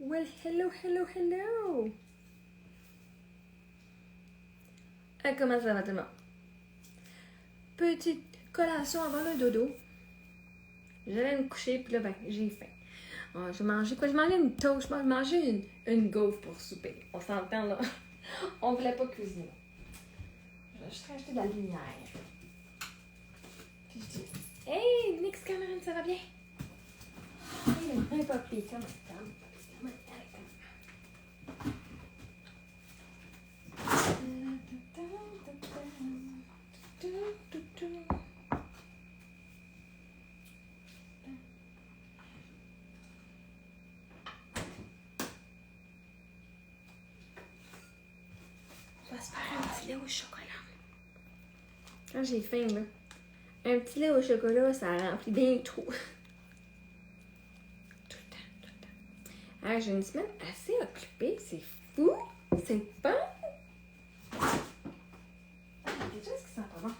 Well, hello, hello, hello! Comment ça va tout le monde? Petite collation avant le dodo. J'allais me coucher, puis là, ben, j'ai faim. Je vais manger quoi? Je mangeais une toast, je mangeais une gaufre pour souper. On s'entend, là. On voulait pas cuisiner. Je vais juste rajouter de la lumière. Puis je dis, hey, Nix Cameron, ça va bien? Hey, le vrai papy, comment ça va? On va se faire un petit lait au chocolat. Quand j'ai faim, là, un petit lait au chocolat, ça remplit bien le trou. Tout le temps, tout le temps. Alors, j'ai une semaine assez occupée, c'est fou, c'est bon. Il y a quelque chose qui sent pas bon.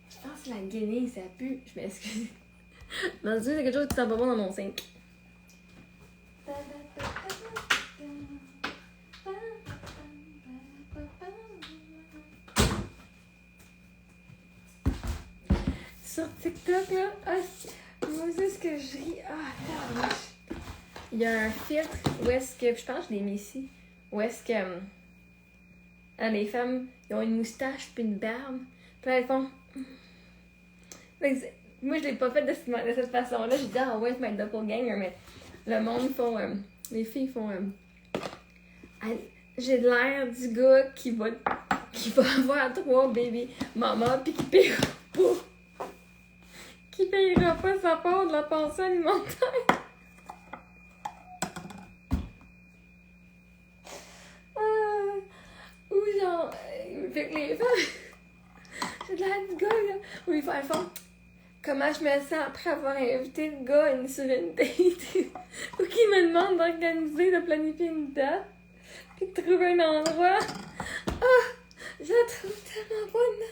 Je pense que la guenille, ça pue. Je m'excuse. Mais c'est quelque chose qui sent pas bon dans mon sink. Sur TikTok, là, moi c'est ce que je ris. Il y a un filtre où est-ce que, je pense que je l'ai mis ici, où est-ce que les femmes, ils ont une moustache puis une barbe, puis elles font... Moi, je l'ai pas fait de cette façon-là. J'ai dit, ouais, c'est ma doppelganger, mais le monde font... les filles font... j'ai l'air du gars qui va avoir 3 bébés maman puis qui payera pas sa part de la pension alimentaire. Ou genre... fait que les femmes... j'ai l'air du gars, là, où ils font... Comment je me sens après avoir invité le gars sur une date ou qui me demande d'organiser, de planifier une date puis de trouver un endroit. Je la trouve tellement bonne.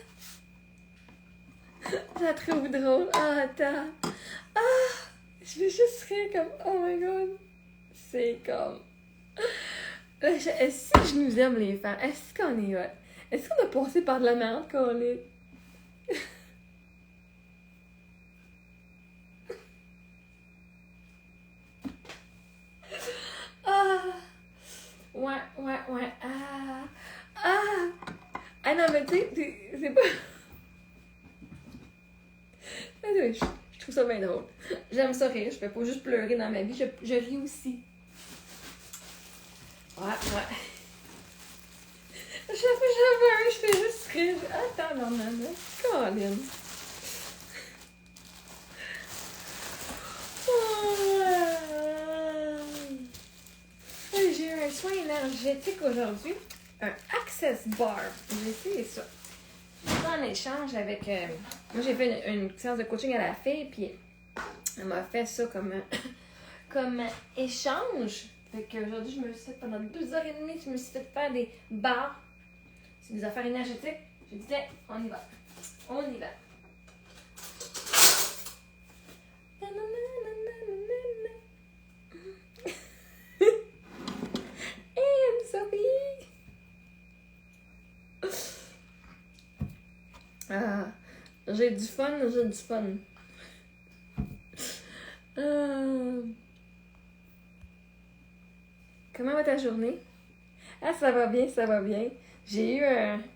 Je la trouve drôle. Attends. Je vais juste rire comme, oh my god. C'est comme... Est-ce que je nous aime les femmes? Est-ce qu'on est hot? Est-ce qu'on a passé par de la merde qu'on est... Ouais. Non, mais tu sais, c'est pas... Je trouve ça bien drôle. J'aime ça rire. Je fais pas juste pleurer dans ma vie. Je ris aussi. Ouais. Chaque fois que j'en veux un, je fais juste rire. Attends, non. Colin. J'ai eu un soin énergétique aujourd'hui. Un Access Bar. J'ai essayé ça. En échange avec... moi, j'ai fait une séance de coaching à la fille, puis elle m'a fait ça comme échange. Fait qu'aujourd'hui, je me suis fait, pendant 2h30, je me suis fait faire des bars. C'est des affaires énergétiques. J'ai dit, tiens, on y va. J'ai du fun. Comment va ta journée? Ça va bien. J'ai eu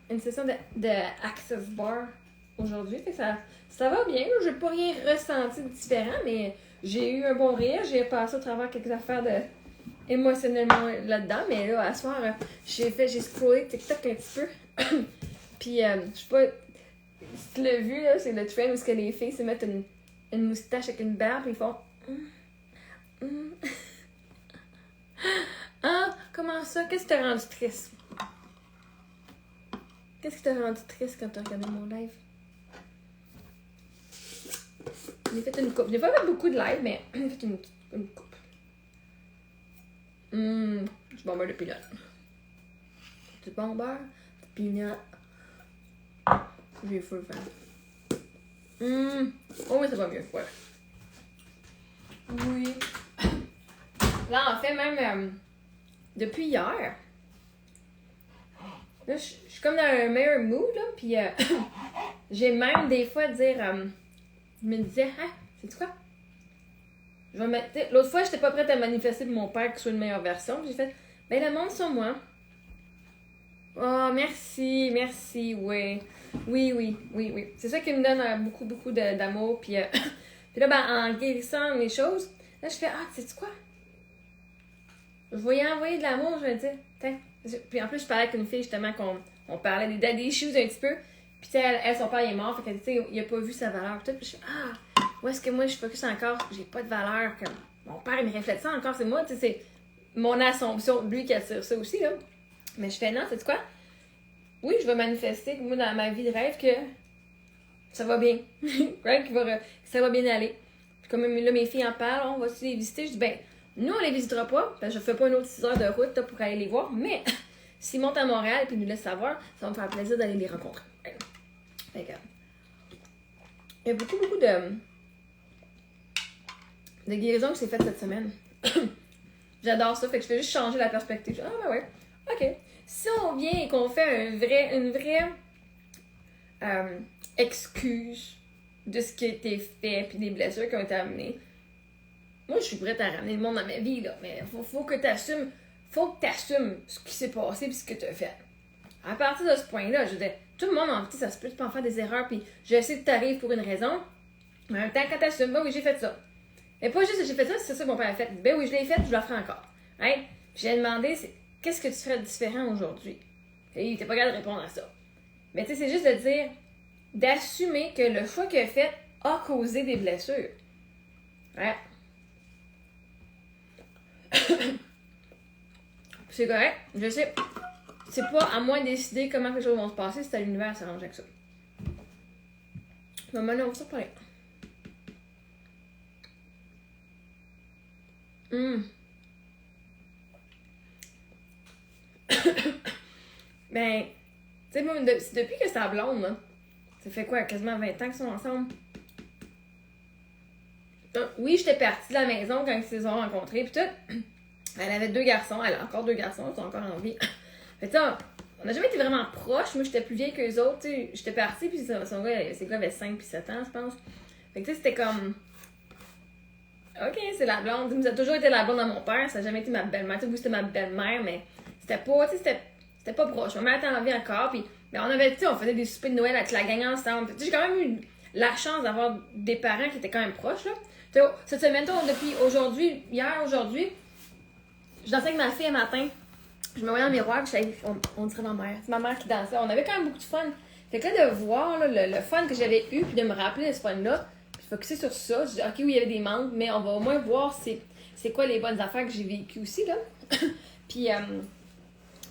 une session de Access Bar aujourd'hui. Fait que ça va bien. J'ai pas rien ressenti de différent, mais j'ai eu un bon rire. J'ai passé au travers quelques affaires émotionnellement là-dedans. Mais là, à soir, j'ai scrollé TikTok un petit peu. Puis, je sais pas... Si tu l'as vu, là, c'est le trend où que les filles se mettent une moustache avec une barbe et ils font... Comment ça? Qu'est-ce qui t'a rendu triste? Qu'est-ce qui t'a rendu triste quand t'as regardé mon live? J'ai fait une coupe. J'ai pas fait beaucoup de live, mais j'ai fait une coupe. Du bon beurre de peanut. Du bon beurre de peanut. J'ai full faim. Oh oui, ça va mieux, ouais. Oui. Là, en fait, même depuis hier, là, je suis comme dans un meilleur mood, là, puis j'ai même des fois dire, je me disais, ah, c'est quoi? Je vais mettre, l'autre fois, j'étais pas prête à manifester pour mon père qu'il soit une meilleure version, puis j'ai fait, ben, le monde sur moi. Oh, merci, merci, oui. Oui. C'est ça qui me donne beaucoup d'amour, puis, puis là, ben, en guérissant mes choses, là, je fais, ah, tu sais quoi? Je vais y envoyer de l'amour, je vais dire, tiens. Puis en plus, je parlais avec une fille, justement, qu'on parlait des daddy issues un petit peu. Puis elle, son père, il est mort, fait qu'elle dit, tu sais, il a pas vu sa valeur. Puis je fais, ah, où est-ce que moi, je focus encore, j'ai pas de valeur. Comme, mon père, il me reflète ça encore, c'est moi, tu sais, c'est mon assomption, lui qui attire ça aussi, là. Mais je fais, non, sais-tu quoi? Oui, je vais manifester, moi, dans ma vie de rêve, que ça va bien. Right? Que ça va bien aller. Puis comme là, mes filles en parlent, on va-tu les visiter? Je dis, ben, nous, on les visitera pas, parce que je fais pas une autre 6 heures de route là, pour aller les voir, mais s'ils montent à Montréal et nous laissent savoir, ça va me faire plaisir d'aller les rencontrer. Fait que, il y a beaucoup de guérisons que j'ai faites cette semaine. J'adore ça, fait que je fais juste changer la perspective. Ah ben ouais, ok. Si on vient et qu'on fait une vraie excuse de ce qui a été fait puis des blessures qui ont été amenées, moi, je suis prête à ramener le monde dans ma vie, là, mais faut que t'assumes ce qui s'est passé et ce que t'as fait. À partir de ce point-là, je veux dire, tout le monde, en fait, ça se peut, tu peux en faire des erreurs, puis je sais que t'arrives pour une raison, mais en même temps, quand t'assumes, ben oui, j'ai fait ça. Mais pas juste que j'ai fait ça, c'est ça que mon père a fait. Ben oui, je l'ai fait, je le ferai encore. Hein? Puis j'ai demandé, qu'est-ce que tu ferais de différent aujourd'hui? Et il était pas capable de répondre à ça. Mais tu sais, c'est juste de dire, d'assumer que le choix qu'il a fait a causé des blessures. Ouais. C'est correct, je sais. C'est pas à moi de décider comment les choses vont se passer, c'est à l'univers s'arranger avec ça. Mais maintenant, on va s'en parler. Ben, tu sais, moi, depuis que sa blonde, là, ça fait quoi, quasiment 20 ans qu'ils sont ensemble? Oui, j'étais partie de la maison quand ils se sont rencontrés, pis tout. Elle avait 2 garçons, elle a encore 2 garçons, ils sont encore en vie. Fait que on n'a jamais été vraiment proches. Moi, j'étais plus vieille qu'eux autres, tu sais. J'étais partie, puis ses gars avaient 5 puis 7 ans, je pense. Fait que tu sais, c'était comme... Ok, c'est la blonde. Ça a toujours été la blonde à mon père, ça n'a jamais été ma belle-mère. Tu sais, c'était ma belle-mère, mais c'était pas, tu sais, c'était pas proche. Ma mère était en vie encore, puis on avait, tu sais, on faisait des soupers de Noël avec la gang ensemble. Tu sais, j'ai quand même eu la chance d'avoir des parents qui étaient quand même proches, là. Tu sais, cette semaine, depuis aujourd'hui, je dansais avec ma fille un matin. Je me voyais dans le miroir, je disais, on dirait ma mère. C'est ma mère qui dansait. On avait quand même beaucoup de fun. Fait que là, de voir là, le fun que j'avais eu, puis de me rappeler de ce fun-là, puis de focuser sur ça, je dis, ok, oui, il y avait des manques, mais on va au moins voir c'est quoi les bonnes affaires que j'ai vécues aussi, là. Puis,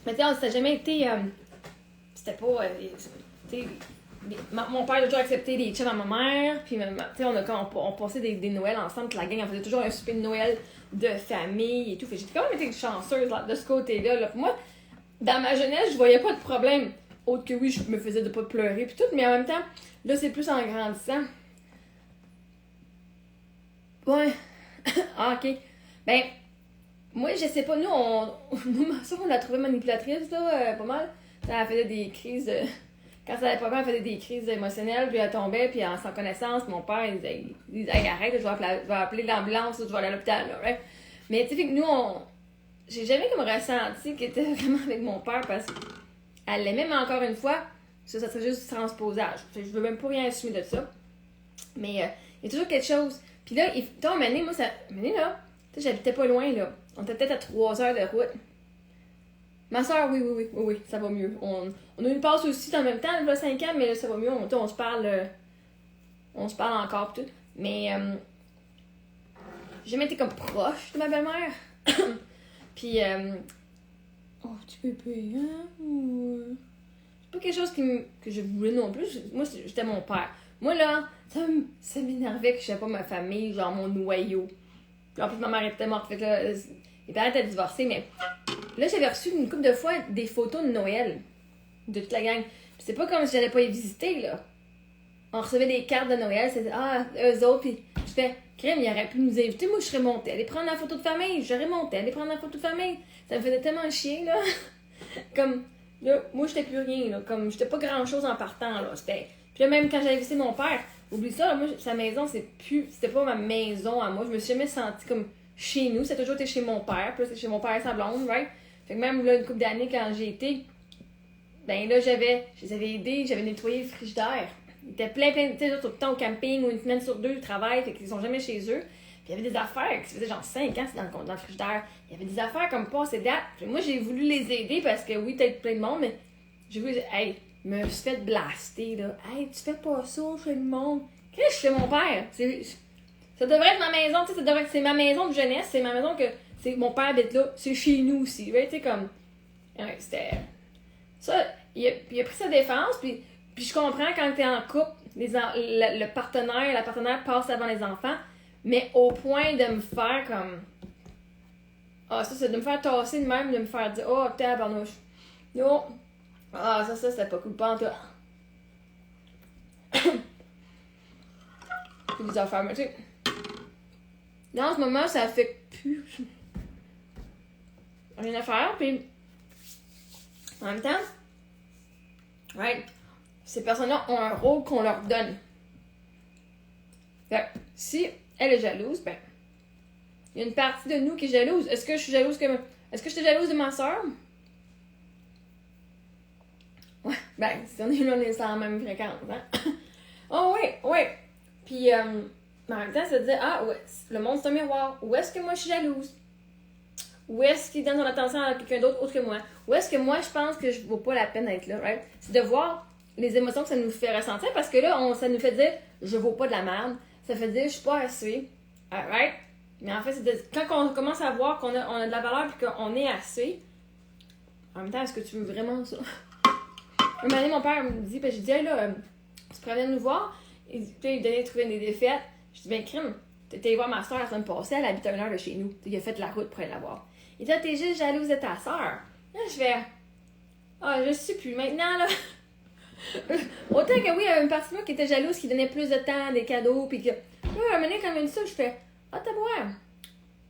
mais tu sais, ça n'a jamais été. C'était pas. Mon père a toujours accepté les chats à ma mère, puis tu sais, on passait des Noëls ensemble, puis la gang, on faisait toujours un souper de Noël de famille et tout. Fait que j'ai quand même été chanceuse là, de ce côté-là. Là. Pour moi, dans ma jeunesse, je voyais pas de problème. Autre que oui, je me faisais de pas pleurer puis tout, mais en même temps, là, c'est plus en grandissant. Ouais. Ah, ok. Ben, moi, je sais pas, nous, ma soeur, on l'a trouvée manipulatrice, là, pas mal. Elle faisait des crises quand ça allait pas bien, elle faisait des crises émotionnelles, puis elle tombait, puis en sans connaissance, mon père, il disait, hey, arrête, je vais appeler l'ambulance, je vais aller à l'hôpital, là, right? Mais tu sais, que nous, j'ai jamais comme ressenti qu'elle était vraiment avec mon père, parce qu'elle l'aimait, mais encore une fois, ça serait juste du transposage. Fait que je veux même pas rien assumer de ça. Mais il y a toujours quelque chose. Puis là, toi, moi, ça. Là, tu sais, j'habitais pas loin, là. On était peut-être à 3 heures de route. Ma soeur, oui, ça va mieux. On a eu une passe aussi en même temps, elle a 5 ans, mais là, ça va mieux. On se parle encore, tout. Mais j'ai jamais été comme proche de ma belle-mère. Puis, oh, tu peux payer, hein? C'est pas quelque chose que je voulais non plus. Moi, j'étais mon père. Moi, là, ça m'énervait que je savais pas ma famille, genre mon noyau. Puis en plus, ma mère était morte, fait que là, mes parents étaient divorcés, mais là, j'avais reçu une couple de fois des photos de Noël de toute la gang. Puis c'est pas comme si j'allais pas les visiter, là. On recevait des cartes de Noël, c'était eux autres, puis je fais, crème, il aurait pu nous inviter, moi je serais montée, aller prendre la photo de famille, j'aurais monté, aller prendre la photo de famille. Ça me faisait tellement chier, là. Comme, là, moi j'étais plus rien, là. Comme, j'étais pas grand chose en partant, là. Puis là, même quand j'avais visité mon père, oublie ça, là, moi, sa maison, c'était pas ma maison à moi. Je me suis jamais sentie comme chez nous, ça a toujours été chez mon père, puis là, c'est chez mon père et sa blonde, right? Fait que même là, une couple d'années, quand j'ai été, ben là, je les avais aidés, j'avais nettoyé le frigidaire. Ils étaient plein, tu sais, tout le temps au camping ou une semaine sur deux, ils travaillent, fait qu'ils sont jamais chez eux. Puis il y avait des affaires qui faisaient genre 5 ans, c'est dans le frigidaire. Il y avait des affaires comme passées date. Puis moi, j'ai voulu les aider parce que oui, peut-être plein de monde, mais j'ai voulu, hey, me suis fait blaster, là. Hey, tu fais pas ça chez le monde. Qu'est-ce que je fais, mon père? Ça devrait être ma maison, tu sais, c'est ma maison de jeunesse, c'est ma maison que, c'est mon père habite là, c'est chez nous aussi, right? Tu sais, comme, ouais, c'était, ça, il a pris sa défense, puis je comprends quand t'es en couple, la partenaire passe avant les enfants, mais au point de me faire comme, ah, ça, c'est de me faire tasser de même, de me faire dire, oh, tabarnouche, non, ah, ça, c'était pas cool, pas en tout. C'est des affaires, mais tu sais, là, en ce moment, ça affecte plus rien à faire, puis en même temps, right, ces personnes-là ont un rôle qu'on leur donne. Fait si elle est jalouse, ben, il y a une partie de nous qui est jalouse. Est-ce que j'étais jalouse de ma soeur? Ouais, ben, si on est là, on est sur la même fréquence, hein? Oh oui. Puis, mais en même temps, ça veut dire, ah, ouais, le monde c'est un miroir. Où est-ce que moi je suis jalouse? Où est-ce qu'il donne son attention à quelqu'un d'autre autre que moi? Où est-ce que moi je pense que je vaux pas la peine d'être là, right? C'est de voir les émotions que ça nous fait ressentir parce que là, ça nous fait dire, je vaux pas de la merde. Ça fait dire, je suis pas assez. Right? Mais en fait, quand on commence à voir qu'on a de la valeur et qu'on est assez, en même temps, est-ce que tu veux vraiment ça? Un moment donné, mon père me dit, ben, j'ai dit, hey, là, tu pourrais venir nous voir? Il donnait trouver des défaites. Je dis, ben, crime, t'es allé voir ma soeur la semaine passée, elle habite à 1 heure de chez nous. Il a fait la route pour aller la voir. Il dit, t'es juste jalouse de ta soeur. Là, je fais, je sais plus maintenant, là. Autant que oui, il y avait une partie de moi qui était jalouse, qui donnait plus de temps, des cadeaux, puis que. Là, à un moment donné, quand elle me dit ça, je fais, t'as boire.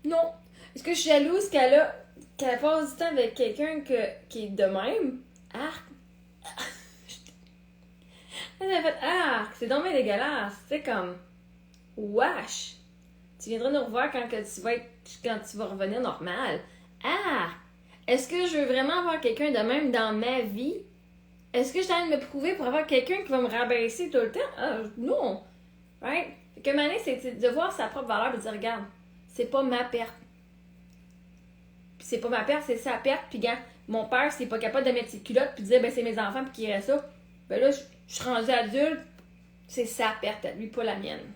Non. Est-ce que je suis jalouse qu'elle passe du temps avec quelqu'un qui est de même? Arc. Elle a fait, c'est dommage dégueulasse. C'est comme, wesh. Tu viendras nous revoir quand tu vas revenir normal. Est-ce que je veux vraiment avoir quelqu'un de même dans ma vie? Est-ce que je t'aime de me prouver pour avoir quelqu'un qui va me rabaisser tout le temps? Non. Right? Fait que maintenant, c'est de voir sa propre valeur et de dire, regarde, c'est pas ma perte. Puis c'est pas ma perte, c'est sa perte. Puis quand mon père, s'il est pas capable de mettre ses culottes puis de dire, ben c'est mes enfants puis qu'il reste ça, ben là, je suis rendue adulte, c'est sa perte à lui, pas la mienne.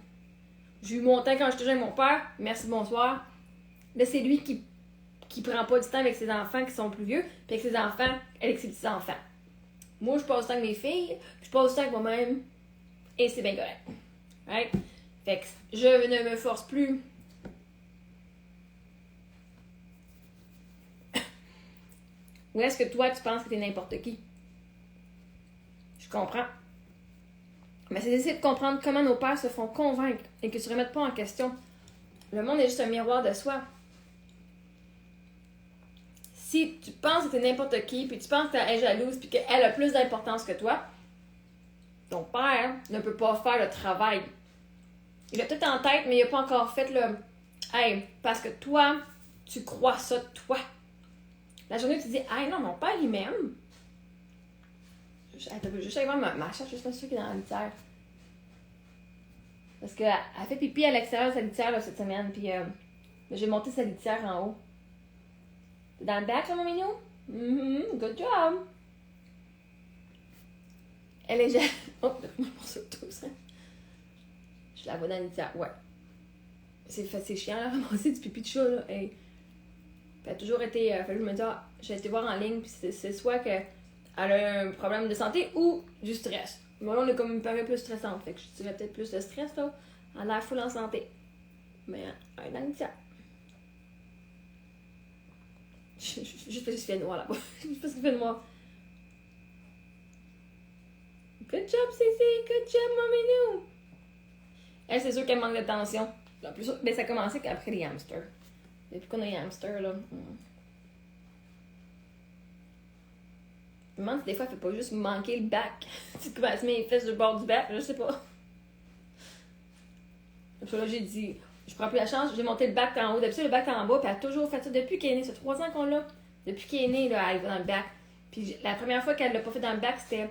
J'ai eu mon temps quand j'étais jeune avec mon père, merci, bonsoir. Là, c'est lui qui prend pas du temps avec ses enfants qui sont plus vieux, puis avec ses enfants, avec ses petits-enfants. Moi, je passe du temps avec mes filles, puis je passe du temps avec moi-même, et c'est bien correct. Right? Fait que je ne me force plus. Ou est-ce que toi, tu penses que t'es n'importe qui? Je comprends. Mais c'est d'essayer de comprendre comment nos pères se font convaincre et qu'ils ne se remettent pas en question. Le monde est juste un miroir de soi. Si tu penses que t'es n'importe qui, puis tu penses qu'elle est jalouse, puis qu'elle a plus d'importance que toi, ton père ne peut pas faire le travail. Il a peut-être en tête, mais il n'a pas encore fait le « Hey, parce que toi, tu crois ça de toi. » La journée où tu dis « Hey, non, mon père, il m'aime. » Je vais juste aller voir ma chatte, je suis pas sûre qu'elle est dans la litière. Parce qu'elle fait pipi à l'extérieur de sa litière là, cette semaine, puis j'ai monté sa litière en haut. T'es dans le bac, là, mon mignon? Good job! Elle est jalouse. Oh, moi, pour ça, tous, hein. Je la vois dans la litière, ouais. C'est chiant, là, ramasser du pipi de chat, là. Hey. Puis elle a toujours été. Je me dis, j'ai été voir en ligne, puis c'est soit qu'elle a un problème de santé ou du stress. Moi, là, on est comme une période plus stressante, fait que je dirais peut-être plus de stress, là. Elle a l'air full en santé. Mais elle est dans la litière. Juste parce qu'il fait noir là-bas. Juste parce qu'il fait noir. Good job, Cécile! Good job, mon minou! Elle, c'est sûr qu'elle manque d'attention. En plus, ben, ça a commencé qu'après les hamsters. Depuis qu'on a les hamsters, là. Je me demande si des fois, il ne fait pas juste manquer le bac. Tu commences à se mettre les fesses du bord du bac, je sais pas. Puis là, j'ai dit, je prends plus la chance, j'ai monté le bac en haut. D'habitude, le bac en bas, puis elle a toujours fait ça depuis qu'elle est née. Ça fait 3 ans qu'on l'a. Depuis qu'elle est née, là, elle va dans le bac. Puis la première fois qu'elle l'a pas fait dans le bac, c'était.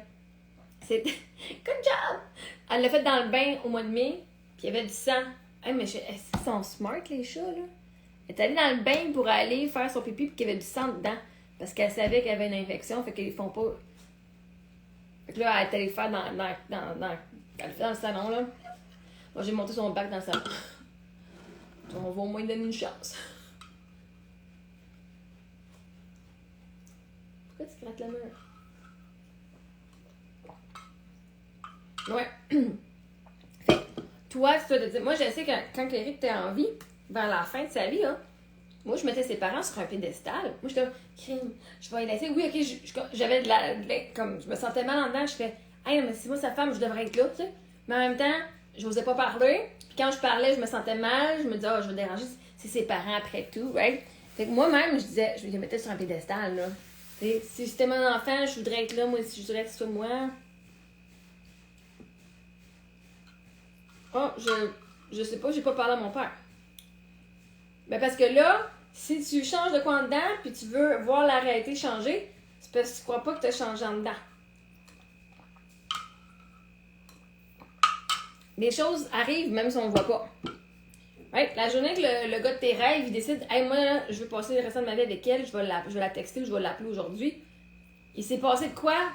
Good job! Elle l'a fait dans le bain au mois de mai, puis il y avait du sang. Hey, mais est-ce qu'ils sont smart, les chats, là? Elle est allée dans le bain pour aller faire son pipi, puis qu'il y avait du sang dedans. Parce qu'elle savait qu'elle avait une infection, fait qu'ils font pas. Fait que là, elle est allée faire elle fait dans le salon, là. Moi, j'ai monté son bac dans le salon. On va au moins lui donner une chance. Pourquoi tu grattes le mur? Ouais. Fait toi, tu dois te dire. Moi, je sais que quand Cléric était en vie, vers la fin de sa vie, là, moi, je mettais ses parents sur un pédestal. Moi, j'étais crime. Je vais y laisser. Oui, ok, j'avais comme, je me sentais mal en dedans. Je fais, hey, mais c'est moi sa femme, je devrais être là, tu sais. Mais en même temps, je n'osais pas parler. Puis quand je parlais, je me sentais mal. Je me disais, je vais déranger. C'est ses parents après tout, right? Fait que moi-même, je disais, je les mettais sur un pédestal, là. T'sais, si c'était mon enfant, je voudrais être là. Moi, si je voudrais que ce soit moi. Oh, je sais pas, j'ai pas parlé à mon père. Ben parce que là, si tu changes de quoi en dedans, puis tu veux voir la réalité changer, c'est parce que tu crois pas que tu as changé en dedans. Les choses arrivent même si on ne voit pas. Ouais, la journée que le gars de tes rêves, il décide, hey, moi, là, je veux passer le restant de ma vie avec elle, je vais la texter ou je vais l'appeler aujourd'hui. Il s'est passé de quoi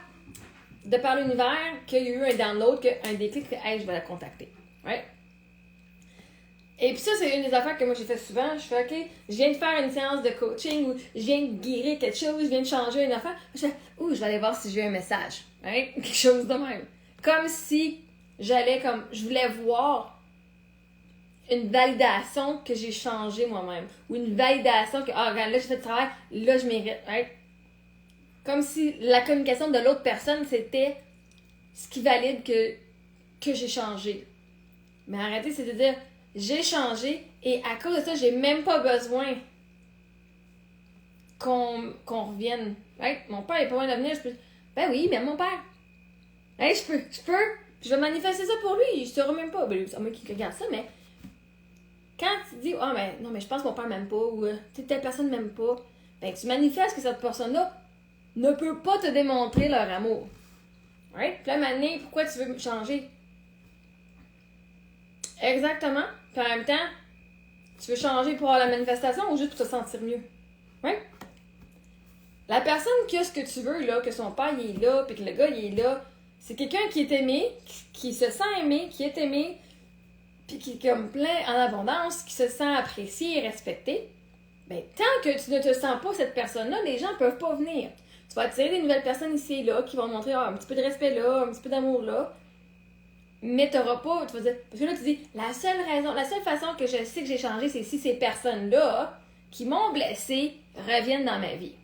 de par l'univers qu'il y a eu un download, un déclic, que hey, je vais la contacter. Ouais. Et puis ça, c'est une des affaires que moi j'ai fait souvent. Je fais, OK, je viens de faire une séance de coaching ou je viens de guérir quelque chose, je viens de changer une affaire. Je fais, je vais aller voir si j'ai un message. Hein? Quelque chose de même. Comme si je voulais voir une validation que j'ai changé moi-même. Ou une validation que, regarde, là j'ai fait le travail, là je mérite. Hein? Comme si la communication de l'autre personne, c'était ce qui valide que j'ai changé. Mais arrêtez, c'est de dire, j'ai changé et à cause de ça, j'ai même pas besoin qu'on revienne. Right? Mon père est pas loin de venir, je peux. Ben oui, mais mon père. Hey, je peux. Je vais manifester ça pour lui, il saura même pas. Ben, c'est moi qui regarde ça, mais quand tu dis, mais non, mais je pense que mon père m'aime pas, ou telle personne m'aime pas, ben tu manifestes que cette personne-là ne peut pas te démontrer leur amour. Right? Puis là, maintenant, pourquoi tu veux changer? Exactement. Puis en même temps, tu veux changer pour avoir la manifestation ou juste pour te sentir mieux? Oui? La personne qui a ce que tu veux, là, que son père il est là, puis que le gars il est là, c'est quelqu'un qui est aimé, qui se sent aimé, qui est aimé, puis qui est comme plein en abondance, qui se sent apprécié et respecté. Ben, tant que tu ne te sens pas cette personne-là, les gens ne peuvent pas venir. Tu vas attirer des nouvelles personnes ici et là qui vont montrer un petit peu de respect là, un petit peu d'amour là. Mais t'auras pas, tu vas dire, parce que là tu dis, la seule façon que je sais que j'ai changé, c'est si ces personnes-là, qui m'ont blessé, reviennent dans ma vie.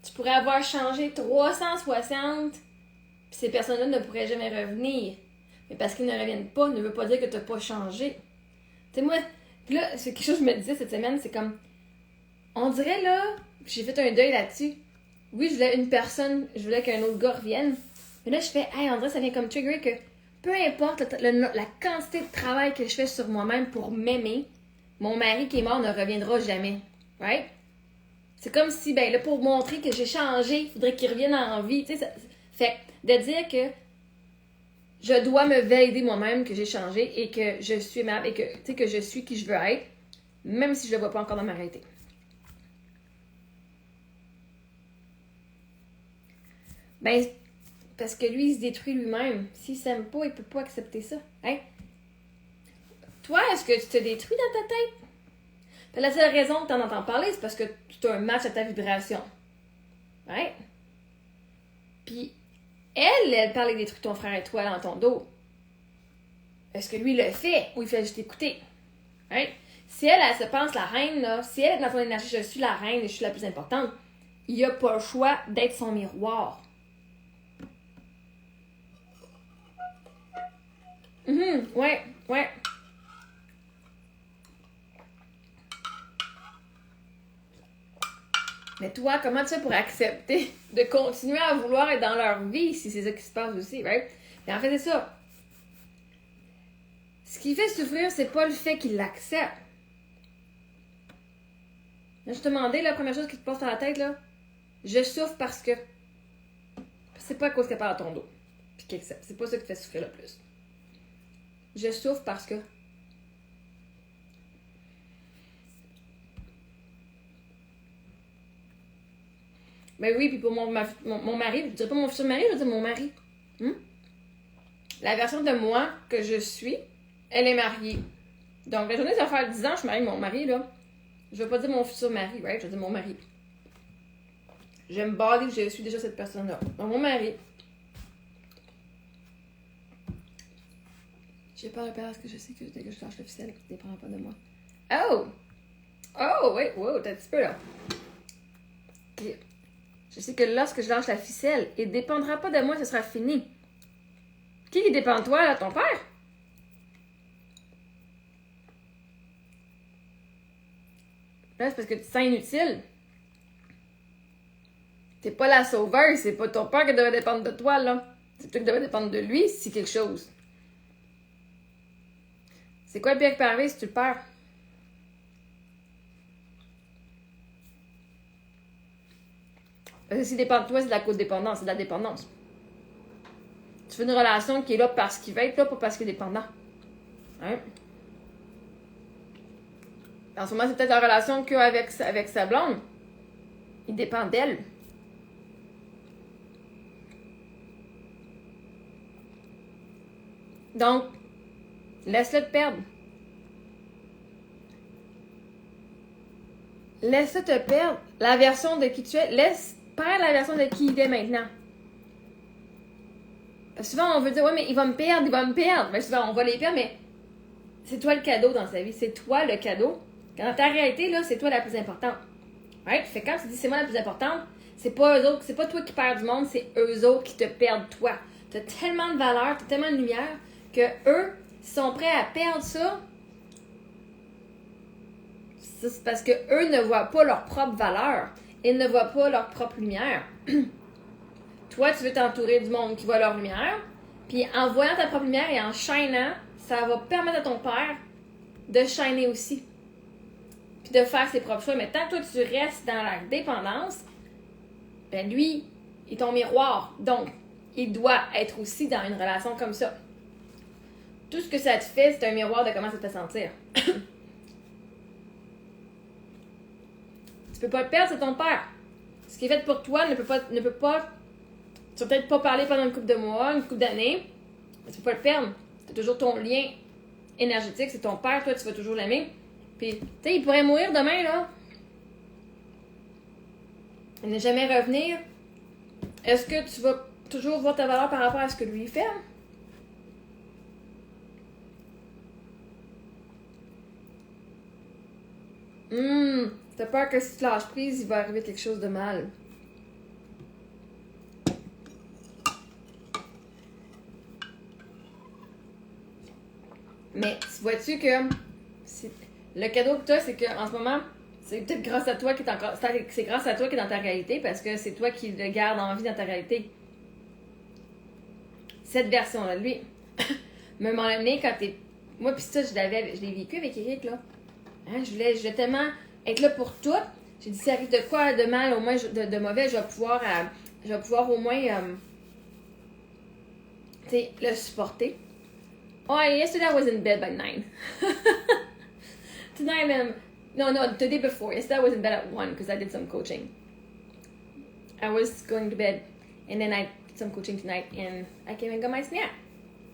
Tu pourrais avoir changé 360, puis ces personnes-là ne pourraient jamais revenir. Mais parce qu'ils ne reviennent pas, ne veut pas dire que t'as pas changé. Tu sais, moi, puis là, c'est quelque chose que je me disais cette semaine, c'est comme, on dirait là, j'ai fait un deuil là-dessus. Oui, je voulais une personne, je voulais qu'un autre gars revienne. Mais là, je fais, hey, on dirait ça vient comme trigger que peu importe la quantité de travail que je fais sur moi-même pour m'aimer, mon mari qui est mort ne reviendra jamais. Right? C'est comme si, ben là, pour montrer que j'ai changé, il faudrait qu'il revienne en vie. Tu sais, fait de dire que je dois me valider moi-même que j'ai changé et que je suis aimable et que, tu sais, que je suis qui je veux être, même si je le vois pas encore dans ma réalité. Ben, parce que lui, il se détruit lui-même. S'il s'aime pas, il peut pas accepter ça. Hein? Toi, est-ce que tu te détruis dans ta tête? Puis la seule raison que tu en entends parler, c'est parce que tu as un match à ta vibration. Right? Puis, elle parle de détruire ton frère et toi dans ton dos. Est-ce que lui le fait ou il fait juste écouter? Right? Si elle se pense la reine, là, si elle est dans son énergie, je suis la reine et je suis la plus importante, il a pas le choix d'être son miroir. Ouais, ouais. Mais toi, comment tu fais pour accepter de continuer à vouloir être dans leur vie si c'est ça qui se passe aussi, right? Mais en fait, c'est ça. Ce qui fait souffrir, c'est pas le fait qu'ils l'acceptent. Là, je te demandais, la première chose qui te passe dans la tête, là, je souffre parce que. C'est pas à cause qu'elle parle à ton dos. Puis qu'elle accepte. C'est pas ça qui te fait souffrir le plus. Je souffre parce que. Ben oui, puis pour mon mari, je dirais pas mon futur mari, je veux dire mon mari. La version de moi que je suis, elle est mariée. Donc, la journée, ça va faire 10 ans, je suis mariée avec mon mari, là. Je vais pas dire mon futur mari, right? Je vais dire mon mari. Je me base que je suis déjà cette personne-là. Donc, mon mari. J'ai peur de perdre parce que je sais que dès que je lâche le ficelle, ça ne dépendra pas de moi. Oh! Oh, wait, wow, t'as un petit peu là. Okay. Je sais que lorsque je lâche la ficelle, il ne dépendra pas de moi, ce sera fini. Qui dépend de toi, là? Ton père? Là, c'est parce que tu te sens inutile. T'es pas la sauveuse, c'est pas ton père qui devrait dépendre de toi, là. C'est toi qui devrais dépendre de lui si quelque chose. C'est quoi le pire qui peut arriver si tu le perds? Parce que s'il dépend de toi, c'est de la codépendance, c'est de la dépendance. Tu fais une relation qui est là parce qu'il va être là, pas parce qu'il est dépendant. Hein? En ce moment, c'est peut-être la relation qu'il a avec sa blonde. Il dépend d'elle. Donc, laisse-le te perdre. Laisse-le te perdre la version de qui tu es. Laisse perdre la version de qui il est maintenant. Souvent, on veut dire, ouais, mais il va me perdre. Ben, souvent, on va les perdre, mais c'est toi le cadeau dans sa vie. C'est toi le cadeau. Dans ta réalité, là, c'est toi la plus importante. Right? Fait quand tu dis c'est moi la plus importante, c'est pas eux autres, c'est pas toi qui perds du monde, c'est eux autres qui te perdent toi. T'as tellement de valeur, t'as tellement de lumière que eux sont prêts à perdre ça. C'est parce que eux ne voient pas leur propre valeur. Ils ne voient pas leur propre lumière. Toi, tu veux t'entourer du monde qui voit leur lumière. Puis en voyant ta propre lumière et en shinant, ça va permettre à ton père de shiner aussi. Puis de faire ses propres choix. Mais tant que toi, tu restes dans la dépendance, ben lui, il est ton miroir. Donc, il doit être aussi dans une relation comme ça. Tout ce que ça te fait, c'est un miroir de comment ça te fait sentir. Tu peux pas le perdre, c'est ton père. Ce qui est fait pour toi ne peut pas. Tu vas peut-être pas parler pendant une couple de mois, une couple d'années, mais tu peux pas le perdre. C'est toujours ton lien énergétique, c'est ton père, toi, tu vas toujours l'aimer. Puis, tu sais, il pourrait mourir demain, là. Il ne jamais revenir. Est-ce que tu vas toujours voir ta valeur par rapport à ce que lui fait? T'as peur que si tu lâches prise, il va arriver quelque chose de mal. Mais vois-tu que le cadeau que tu as, c'est qu'en ce moment, c'est peut-être grâce à toi qui est encore. C'est grâce à toi qui est dans ta réalité parce que c'est toi qui le garde en vie dans ta réalité. Cette version-là de lui. Mais à un moment donné, quand t'es. Moi, pis ça, je l'ai vécu avec Eric, là. Hein, je voulais tellement être là pour tout. J'ai dit, ça arrive de quoi de mal, au moins de mauvais, je vais pouvoir au moins tu sais, le supporter. Oh, yesterday I was in bed by 9. Tonight the day before. Yesterday I was in bed at 1 because I did some coaching. I was going to bed and then I did some coaching tonight and I came and got my snack.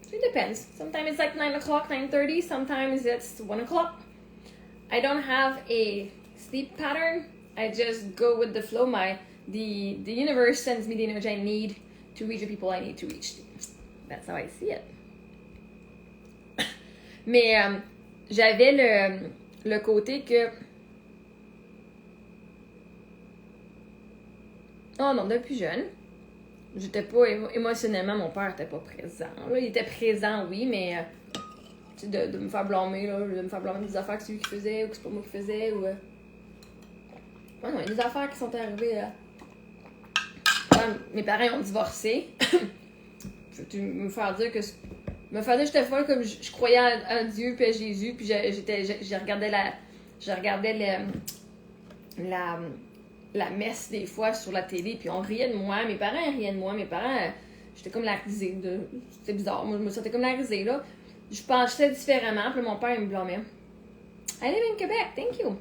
So it depends. Sometimes it's like 9 o'clock, 9:30. Sometimes it's 1 o'clock. I don't have a sleep pattern. I just go with the flow. The universe sends me the energy I need to reach the people I need to reach. That's how I see it. Mais j'avais le côté que... Oh non, depuis jeune, j'étais pas... Émotionnellement, mon père était pas présent. Là, il était présent, oui, mais de me faire blâmer, là, de me faire blâmer des affaires que c'est lui qui faisait ou que c'est pas moi qui faisais. Ou... Ouais, non, il y a des affaires qui sont arrivées. Quand mes parents ont divorcé, je vais me faire dire que. Me faire dire que j'étais folle comme je croyais en Dieu puis à Jésus, puis je regardais la messe des fois sur la télé, puis on riait de moi, mes parents riaient de moi, mes parents, j'étais comme la risée, c'était bizarre, moi je me sentais comme la risée, là. Je pensais différemment, puis mon père il me blâmait. I live in Québec, thank you.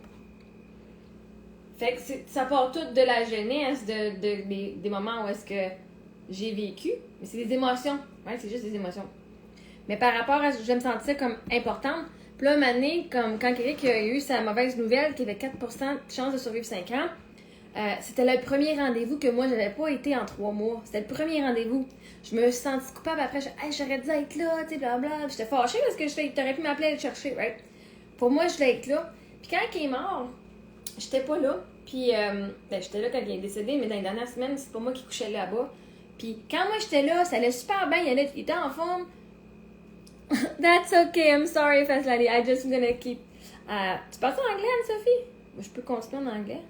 Fait que ça part tout de la jeunesse, des moments où est-ce que j'ai vécu, mais c'est des émotions, ouais, c'est juste des émotions. Mais par rapport à je me sentais comme importante. Puis là, une année, comme quand Eric a eu sa mauvaise nouvelle, qu'il avait 4% de chance de survivre 5 ans, c'était le premier rendez-vous que moi, j'avais pas été en 3 mois. C'était le premier rendez-vous. Je me suis sentie coupable après. J'aurais dû être là, tu sais, blablabla. J'étais fâchée parce que t'aurais pu m'appeler à le chercher, right? Pour moi, je voulais être là. Puis quand il est mort, j'étais pas là. Puis, j'étais là quand il est décédé, mais dans les dernières semaines, c'est pas moi qui couchais là-bas. Puis quand moi, j'étais là, ça allait super bien. Il était en forme. That's okay, I'm sorry, Fast Lady. I just gonna keep. Tu parles en anglais, Anne-Sophie? Je peux continuer en anglais.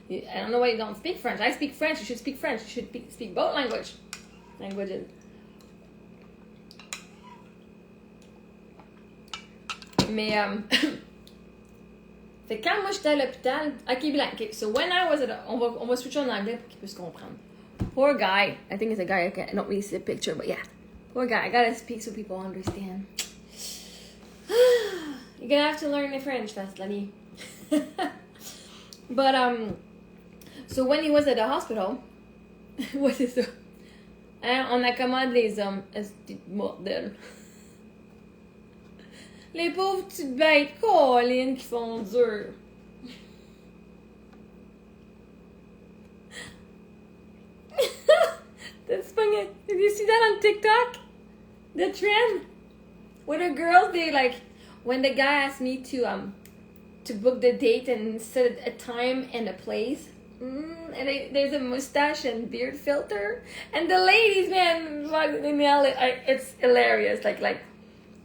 I don't know why you don't speak French. I speak French. You should speak French. You should speak both languages. Mais, fait quand moi j'étais à l'hôpital, ok, blanc. Okay, so when I was at, on va switcher en anglais pour qu'il puisse comprendre. Poor guy. I think it's a guy. I don't really see a picture, but yeah. Poor guy. I gotta speak so people understand. You're gonna have to learn the French, Fast Lady. But, so when he was at the hospital, what is it? On accommode les hommes. Est-ce mortel? Les pauvres petites bêtes, Colin, qui font dur. That's funny. Did you see that on TikTok? The trend? Where the girls, they like, when the guy asked me to book the date and set a time and a place, and there's a mustache and beard filter, and the ladies, man, they nail it. It's hilarious. Like,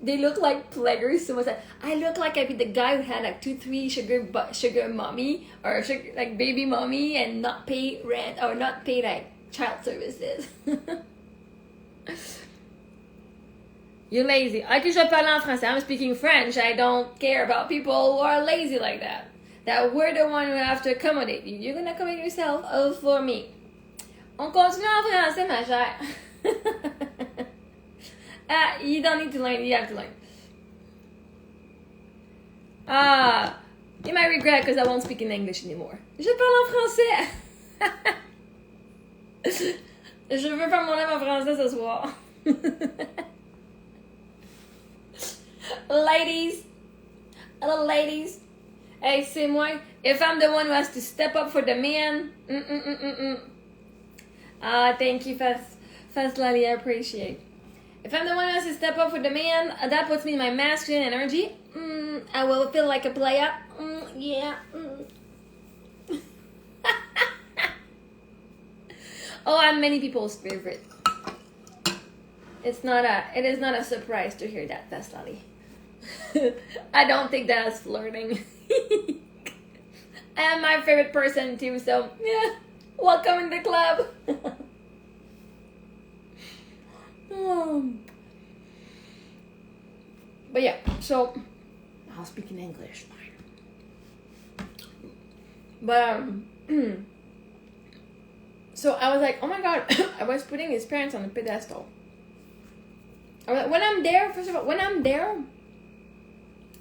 they look like plaguers. So I look like I'd be the guy who had like 2-3 sugar mommy or like baby mommy and not pay rent or not pay like child services. You're lazy. Ok, je vais parler en français. I'm speaking French. I don't care about people who are lazy like that. That we're the one who have to accommodate you. You're gonna accommodate yourself all for me. On continue en français, ma chère. You don't need to learn. You have to learn. You might regret because I won't speak in English anymore. Je parle en français. Je veux faire mon âme en français ce soir. Ladies. Hello, ladies. Hey, c'est moi. If I'm the one who has to step up for the man. Thank you, Fast Lady. I appreciate. If I'm the one who has to step up for the man, that puts me in my masculine energy. I will feel like a player. Yeah. Oh, I'm many people's favorite. It is not a surprise to hear that, Fast Lady. I don't think that's flirting. I am my favorite person too, so yeah, welcome in the club. But yeah, so I'll speak in English. But so I was like, oh my god, I was putting his parents on a pedestal. When I'm there, first of all,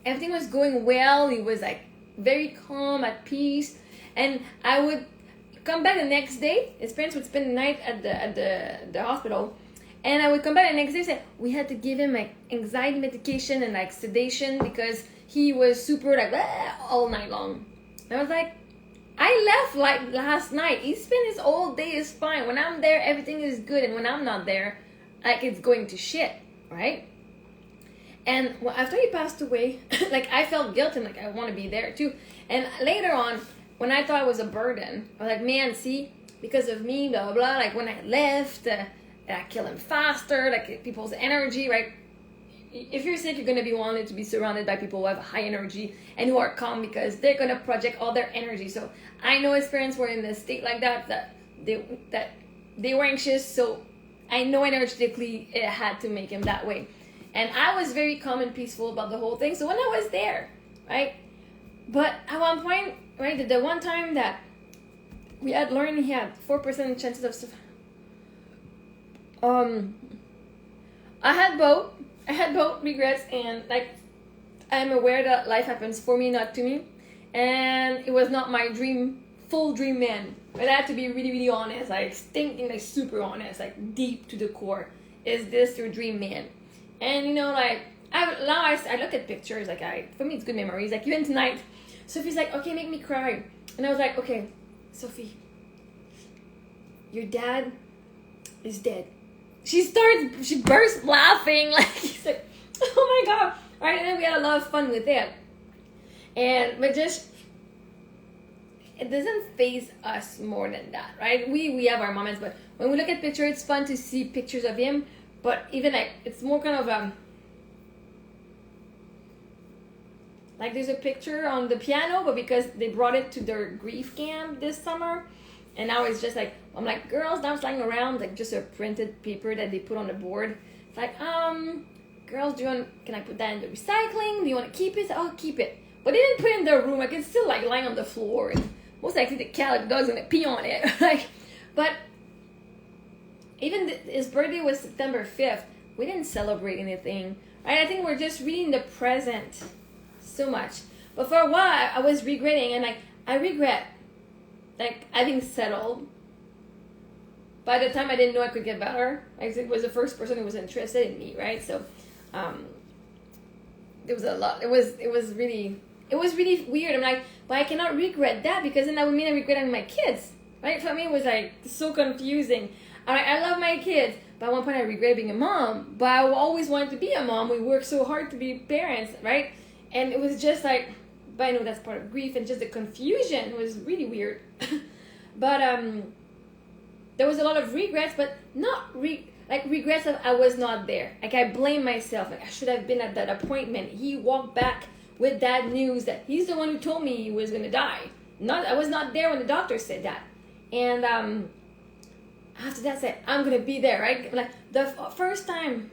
everything was going well. He was like very calm, at peace, and I would come back the next day. His parents would spend the night at the hospital, and I would come back the next day and say we had to give him like anxiety medication and like sedation because he was super like all night long. And I was like, I left like last night. He spent his whole day is fine. When I'm there, everything is good, and when I'm not there, like it's going to shit, right? And well, after he passed away, like I felt guilt and like I want to be there too. And later on, when I thought it was a burden, I was like, man, see, because of me, blah blah blah. Like when I left, kill him faster, like people's energy, right? If you're sick, you're going to be wanted to be surrounded by people who have high energy and who are calm because they're going to project all their energy. So I know his parents were in a state like that they were anxious. So I know energetically it had to make him that way. And I was very calm and peaceful about the whole thing. So when I was there, right? But at one point, right, the one time that we had learned he had 4% chances of I had both regrets, and like I'm aware that life happens for me, not to me, and it was not my full dream man. But I had to be really, really honest, like thinking like super honest, like deep to the core. Is this your dream man? And you know, like I look at pictures, like for me it's good memories. Like even tonight, Sophie's like, okay, make me cry, and I was like, okay, Sophie, your dad is dead. She burst laughing, like he's like, oh my god, right? And then we had a lot of fun with it, but just it doesn't faze us more than that, right? We have our moments, but when we look at pictures, it's fun to see pictures of him. But even like it's more kind of like there's a picture on the piano, but because they brought it to their grief camp this summer. And now it's just like, I'm like, girls, now it's lying around, like just a printed paper that they put on the board. It's like, girls, can I put that in the recycling? Do you want to keep it? I'll keep it. But they didn't put it in their room, like it's still like lying on the floor. And most likely the cat or the dog's gonna pee on it. Like, but even his birthday was September 5th. We didn't celebrate anything, right? I think we're just really in the present so much. But for a while, I was regretting, and like, I regret like having settled. By the time I didn't know I could get better, it was the first person who was interested in me, right? So there was a lot. It was really weird. I'm like, but I cannot regret that because then that would mean I regret having my kids, right? For me, it was like so confusing. I love my kids, but at one point I regret being a mom. But I always wanted to be a mom. We worked so hard to be parents, right? And it was just like, but I know that's part of grief, and just the confusion was really weird. But there was a lot of regrets, but not regrets of I was not there. Like I blame myself. Like I should have been at that appointment. He walked back with that news that he's the one who told me he was gonna die. I was not there when the doctor said that. And after that, I said I'm gonna be there. Right? Like the first time.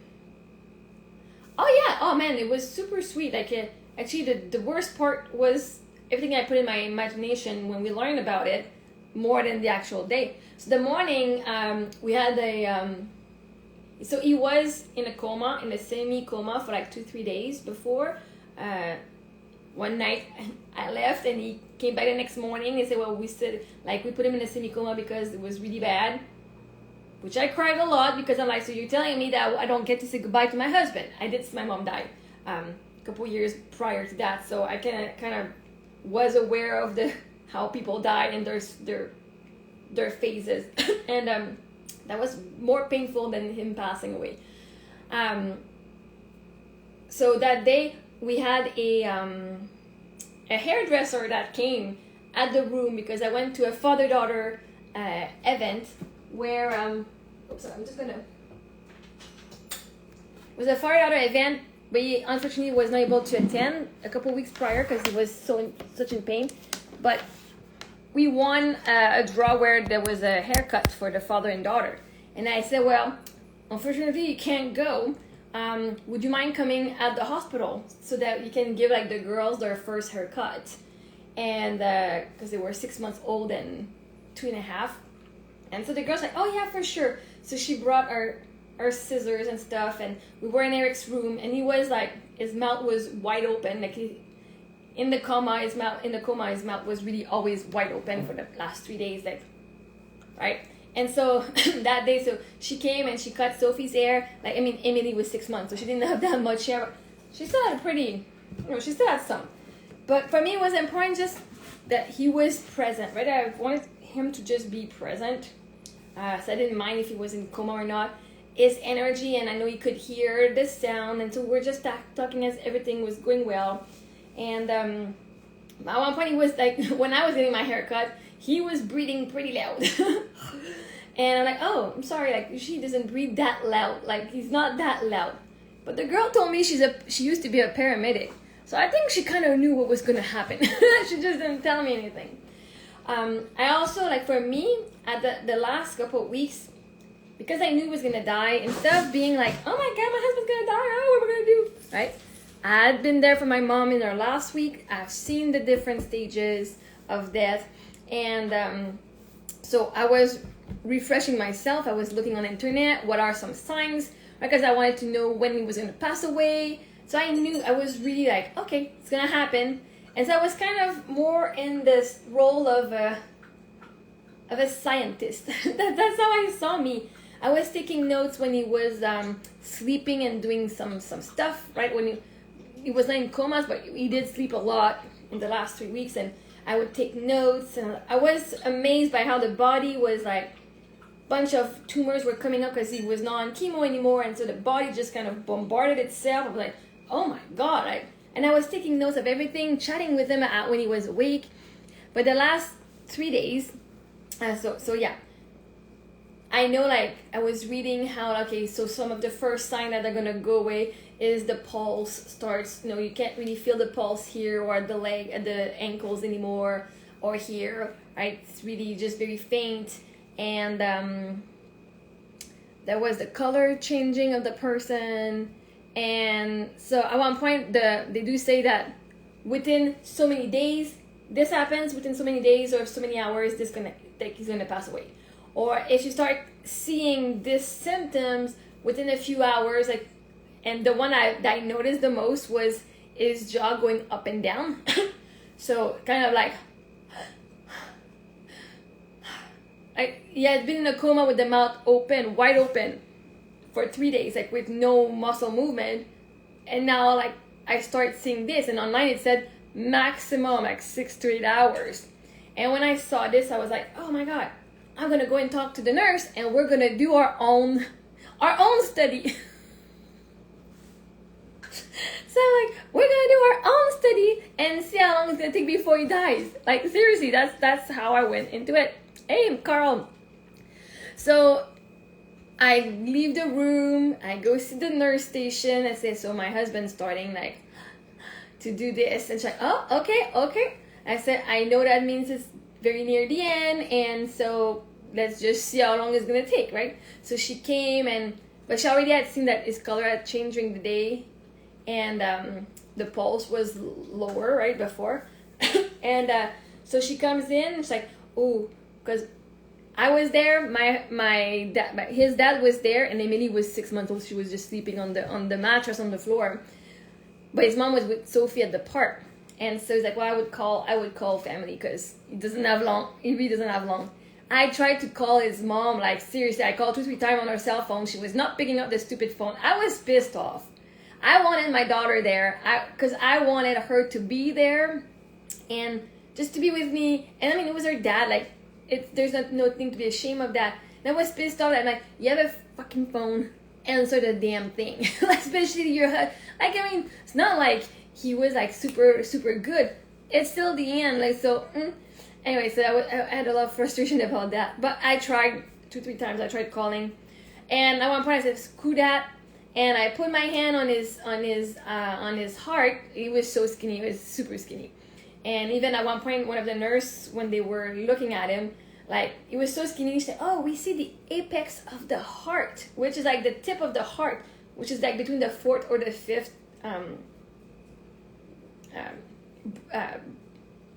Oh yeah. Oh man, it was super sweet. Like actually, the worst part was everything I put in my imagination when we learned about it, more than the actual day. So the morning, we had so he was in a semi-coma for like 2-3 days before. One night I left and he came back the next morning. They said, well, we put him in a semi-coma because it was really bad. Which I cried a lot because I'm like, so you're telling me that I don't get to say goodbye to my husband. I did, my mom died a couple years prior to that. So I kind of was aware of how people die and their phases. And that was more painful than him passing away. So that day we had a hairdresser that came at the room because I went to a father-daughter event where it was a father-daughter event, but he unfortunately was not able to attend a couple weeks prior because he was such in pain. But we won a draw where there was a haircut for the father and daughter. And I said, well, unfortunately you can't go. Would you mind coming at the hospital so that you can give like the girls their first haircut? And because they were 6 months old and 2.5. And so the girl's like, oh yeah, for sure. So she brought our scissors and stuff, and we were in Eric's room, and he was like, his mouth was wide open, like in the coma, his mouth was really always wide open for the last 3 days, like, right? And so that day, so she came and she cut Sophie's hair. Like, I mean, Emily was 6 months, so she didn't have that much hair, but she still had she still had some. But for me, it was important just that he was present, right? I wanted him to just be present. So I didn't mind if he was in coma or not. His energy, and I know he could hear the sound, and so we're just talking as everything was going well. And at one point he was like, when I was getting my haircut, he was breathing pretty loud. And I'm like, oh, I'm sorry, like she doesn't breathe that loud. Like he's not that loud. But the girl told me she used to be a paramedic. So I think she kind of knew what was gonna happen. She just didn't tell me anything. I also, like for me, at the last couple of weeks, because I knew he was gonna die, instead of being like, oh my god, my husband's gonna die, oh, what am I gonna do, right? I had been there for my mom in her last week. I've seen the different stages of death. And so I was refreshing myself. I was looking on the internet, what are some signs, because I wanted to know when he was gonna pass away. So I knew, I was really like, okay, it's gonna happen. And so I was kind of more in this role of a scientist. That's how I saw me. I was taking notes when he was sleeping and doing some stuff, right? When he was not in comas, but he did sleep a lot in the last 3 weeks, and I would take notes. And I was amazed by how the body was like, bunch of tumors were coming up because he was not on chemo anymore, and so the body just kind of bombarded itself. I was like, oh my god. And I was taking notes of everything, chatting with him when he was awake. But the last 3 days, so yeah, I know, like, I was reading how, okay, so some of the first sign that they're gonna go away is the pulse starts, you can't really feel the pulse here or at the leg, at the ankles anymore, or here, right? It's really just very faint. And there was the color changing of the person. And so at one point, they do say that within so many days, this happens, within so many days or so many hours, he's gonna pass away. Or if you start seeing these symptoms within a few hours, like, and the one that I noticed the most was his jaw going up and down. So kind of like, he had been in a coma with the mouth open, wide open, for 3 days, like with no muscle movement. And now, like, I start seeing this, and online it said maximum like 6 to 8 hours. And when I saw this, I was like, oh my god, I'm gonna go and talk to the nurse, and we're gonna do our own study. So like, we're gonna do our own study and see how long it's gonna take before he dies. Like, seriously, that's how I went into it. Hey, Carl. So I leave the room, I go see the nurse station. I say, so my husband's starting like to do this, and she's like, oh, okay. I said, I know that means it's very near the end, and so let's just see how long it's gonna take, right? So she came, but she already had seen that his color had changed during the day, and the pulse was lower right before. And so she comes in, and she's like, oh, because I was there, his dad was there, and Emily was 6 months old. She was just sleeping on the mattress on the floor, but his mom was with Sophie at the park. And so he's like, well, I would call family, because he really doesn't have long. I tried to call his mom, like, seriously, I called 2-3 times on her cell phone. She was not picking up the stupid phone. I was pissed off. I wanted my daughter there, because I wanted her to be there and just to be with me. And I mean, it was her dad, like, there's nothing to be ashamed of that. And I was pissed off that I'm like, you have a fucking phone, answer the damn thing. Like, especially your husband. Like, I mean, it's not like he was like super good. It's still the end, like, so anyway, so I had a lot of frustration about that. But I tried 2-3 times. I tried calling, and at one point I said, screw that, and I put my hand on his heart. He was so skinny. He was super skinny. And even at one point, one of the nurses, when they were looking at him, like, he was so skinny, she said, oh, we see the apex of the heart, which is like the tip of the heart, which is like between the 4th or the 5th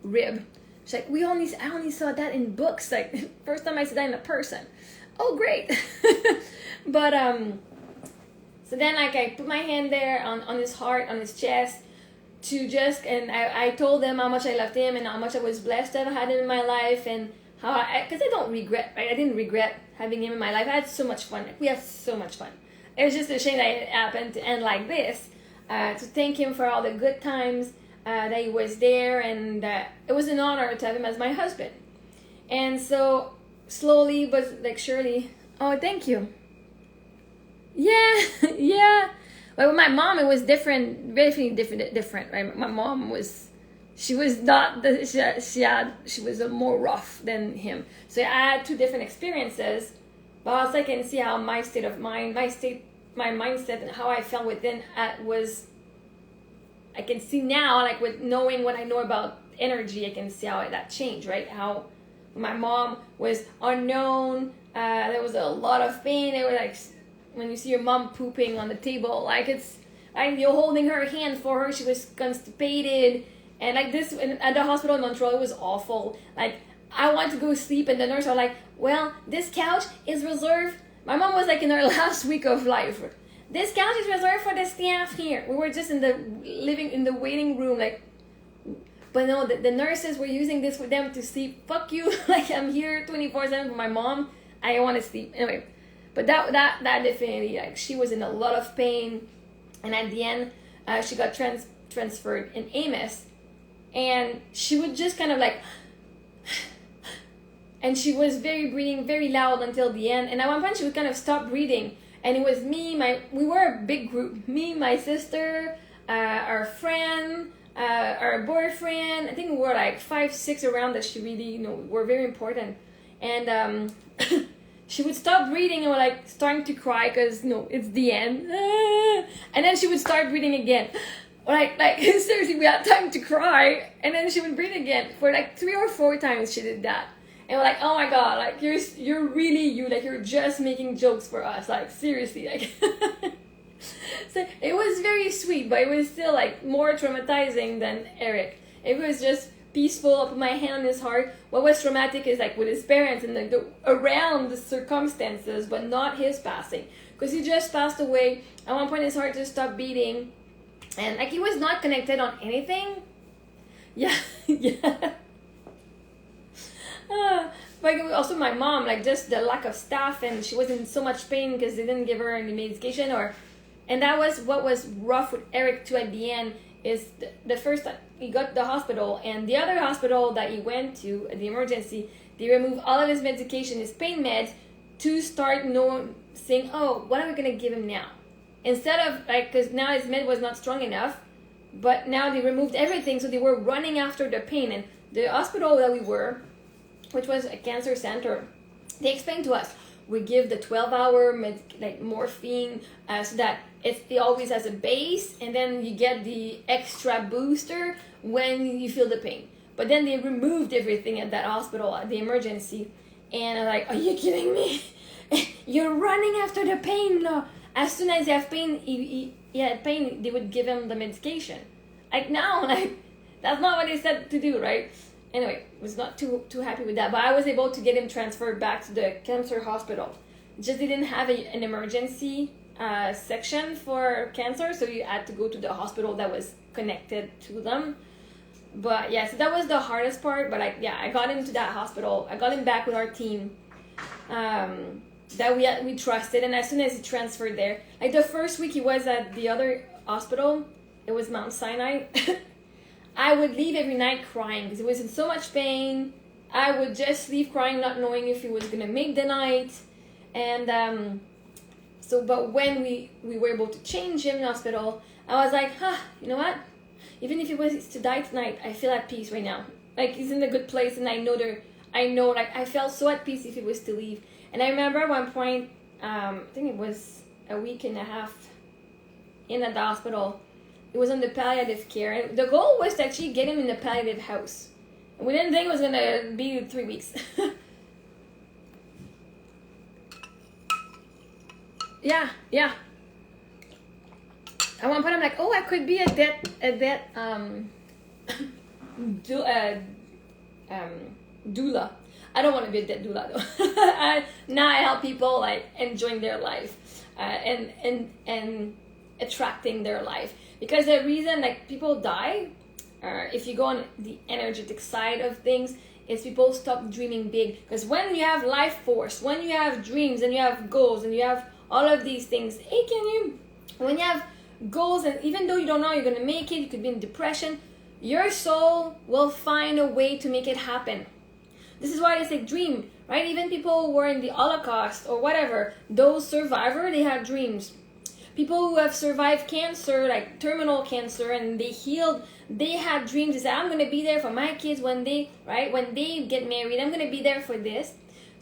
rib. She's like, I only saw that in books. Like, first time I saw that in a person. Oh, great. But so then, like, I put my hand there on his heart, on his chest, and I told them how much I loved him and how much I was blessed to have had him in my life, and how because I don't regret, right? I didn't regret having him in my life. I had so much fun. We had so much fun. It was just a shame that it happened to end like this. To thank him for all the good times that he was there, and it was an honor to have him as my husband. And so slowly but like surely, oh, thank you. Yeah. Well, with my mom, it was different, very different, right? My mom she was more rough than him. So I had 2 different experiences. But also I can see how my state of mind, my mindset and how I felt within was, I can see now, like with knowing what I know about energy, I can see how that changed, right? How my mom was unknown, there was a lot of pain. They were like, when you see your mom pooping on the table, like you're holding her hand for her, she was constipated. And like this, at the hospital in Montreal, it was awful. Like, I want to go sleep, and the nurse are like, well, this couch is reserved. My mom was like in her last week of life. This couch is reserved for the staff here. We were just in the waiting room, like, but no, the nurses were using this for them to sleep. Fuck you. Like, I'm here 24/7 for my mom. I want to sleep. Anyway, but that definitely, like, she was in a lot of pain. And at the end, she got transferred in Amos. And she would just kind of like, and she was breathing very loud until the end. And at one point, she would kind of stop breathing. And it was me, we were a big group. Me, my sister, our friend, our boyfriend. I think we were like 5, 6 around that she really, were very important. And she would stop breathing and we're like starting to cry because, it's the end. And then she would start breathing again. Like seriously, we had time to cry. And then she would breathe again. For like 3 or 4 times she did that. And we're like, oh my god, like you're really you, like you're just making jokes for us, like seriously, like. So it was very sweet, but it was still like more traumatizing than Eric. It was just peaceful. I put my hand on his heart. What was traumatic is like with his parents and around the circumstances, but not his passing, because he just passed away. At one point his heart just stopped beating, and like he was not connected on anything. Yeah. Yeah. Like also my mom, like just the lack of staff, and she was in so much pain because they didn't give her any medication, and that was what was rough with Eric too. At the end, is the first time he got to the hospital, and the other hospital that he went to, the emergency, they removed all of his medication, his pain meds, to start saying, oh, what are we gonna give him now? Instead of like, because now his med was not strong enough, but now they removed everything, so they were running after the pain. And the hospital that we were, which was a cancer center, they explained to us, we give the 12-hour morphine so that it always has a base, and then you get the extra booster when you feel the pain. But then they removed everything at that hospital, at the emergency, and I'm like, are you kidding me? You're running after the pain. No. As soon as he have pain, he had pain, they would give him the medication. Like now, like that's not what they said to do, right? Anyway, was not too happy with that, but I was able to get him transferred back to the cancer hospital. Just they didn't have an emergency section for cancer, so you had to go to the hospital that was connected to them. But yeah, so that was the hardest part. But I got him to that hospital. I got him back with our team that we trusted, and as soon as he transferred there, like the first week he was at the other hospital, it was Mount Sinai. I would leave every night crying because he was in so much pain. I would just leave crying, not knowing if he was gonna make the night. And but when we were able to change him in hospital, I was like, you know what? Even if he was to die tonight, I feel at peace right now. Like he's in a good place, and I know, like I felt so at peace if he was to leave. And I remember at one point, I think it was a week and a half in at the hospital. It was on the palliative care, and the goal was to actually get him in the palliative house. And we didn't think it was gonna be 3 weeks. Yeah. At one point, I'm like, oh, I could be a doula. I don't want to be a dead doula though. Now I help people like enjoying their life, and attracting their life. Because the reason like people die, if you go on the energetic side of things, is people stop dreaming big. Because when you have life force, when you have dreams and you have goals and you have all of these things, when you have goals, and even though you don't know you're gonna make it, you could be in depression, your soul will find a way to make it happen. This is why they say dream, right? Even people who were in the Holocaust or whatever, those survivors, they had dreams. People who have survived cancer, like terminal cancer, and they healed, they had dreams. They said, I'm going to be there for my kids when they get married. I'm going to be there for this.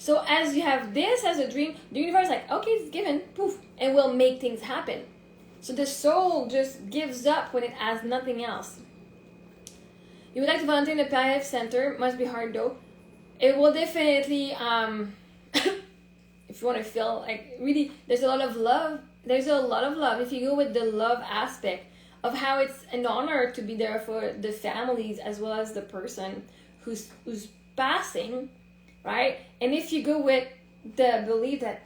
So as you have this as a dream, the universe like, okay, it's given, poof, and will make things happen. So the soul just gives up when it has nothing else. You would like to volunteer in the Marie-Ève Center. Must be hard though. It will definitely, if you want to feel like really, there's a lot of love. There's a lot of love. If you go with the love aspect of how it's an honor to be there for the families as well as the person who's passing, right? And if you go with the belief that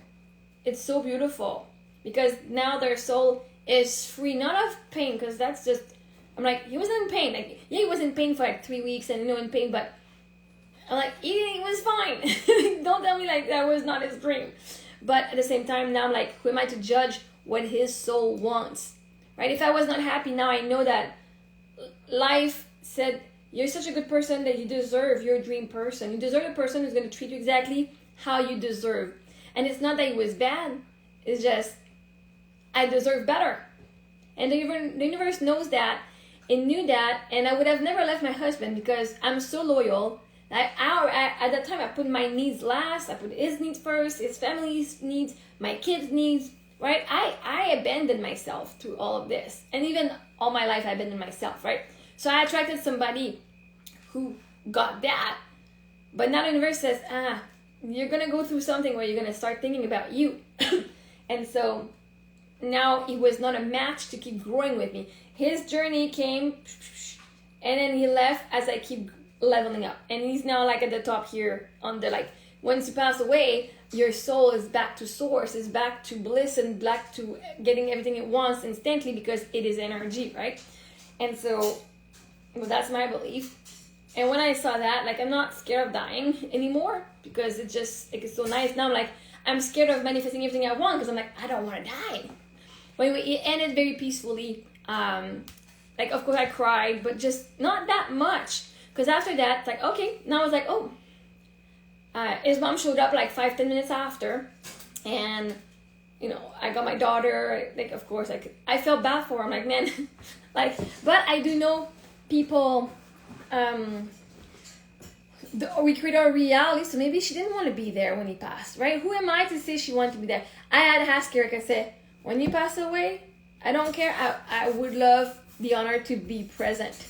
it's so beautiful because now their soul is free, not of pain, because that's just, I'm like, he wasn't in pain. Like, yeah, he was in pain for like 3 weeks and, in pain, but I'm like, he was fine. Don't tell me like that was not his dream. But at the same time, now I'm like, who am I to judge what his soul wants, right? If I was not happy, now I know that life said, you're such a good person that you deserve your dream person. You deserve a person who's going to treat you exactly how you deserve. And it's not that he was bad. It's just, I deserve better. And the universe knows that. It knew that. And I would have never left my husband because I'm so loyal. At that time, I put my needs last. I put his needs first, his family's needs, my kids' needs, right? I abandoned myself through all of this. And even all my life, I abandoned myself, right? So I attracted somebody who got that. But now the universe says, you're going to go through something where you're going to start thinking about you. And so now he was not a match to keep growing with me. His journey came, and then he left as I keep leveling up. And he's now like at the top here on the like, once you pass away, your soul is back to source, is back to bliss and back to getting everything it wants instantly because it is energy, right? And so, well, that's my belief. And when I saw that, like, I'm not scared of dying anymore because it's just, like, it's so nice. Now I'm like, I'm scared of manifesting everything I want because I'm like, I don't want to die. But anyway, it ended very peacefully. Like, of course I cried, but just not that much. Because after that, it's like, okay, now I was like, oh. His mom showed up like 5-10 minutes after. And, I got my daughter. Like, of course, I felt bad for her. I'm like, man, like, but I do know people, we create our reality, so maybe she didn't want to be there when he passed, right? Who am I to say she wanted to be there? I had to ask her, like I said, when you pass away, I don't care. I would love the honor to be present.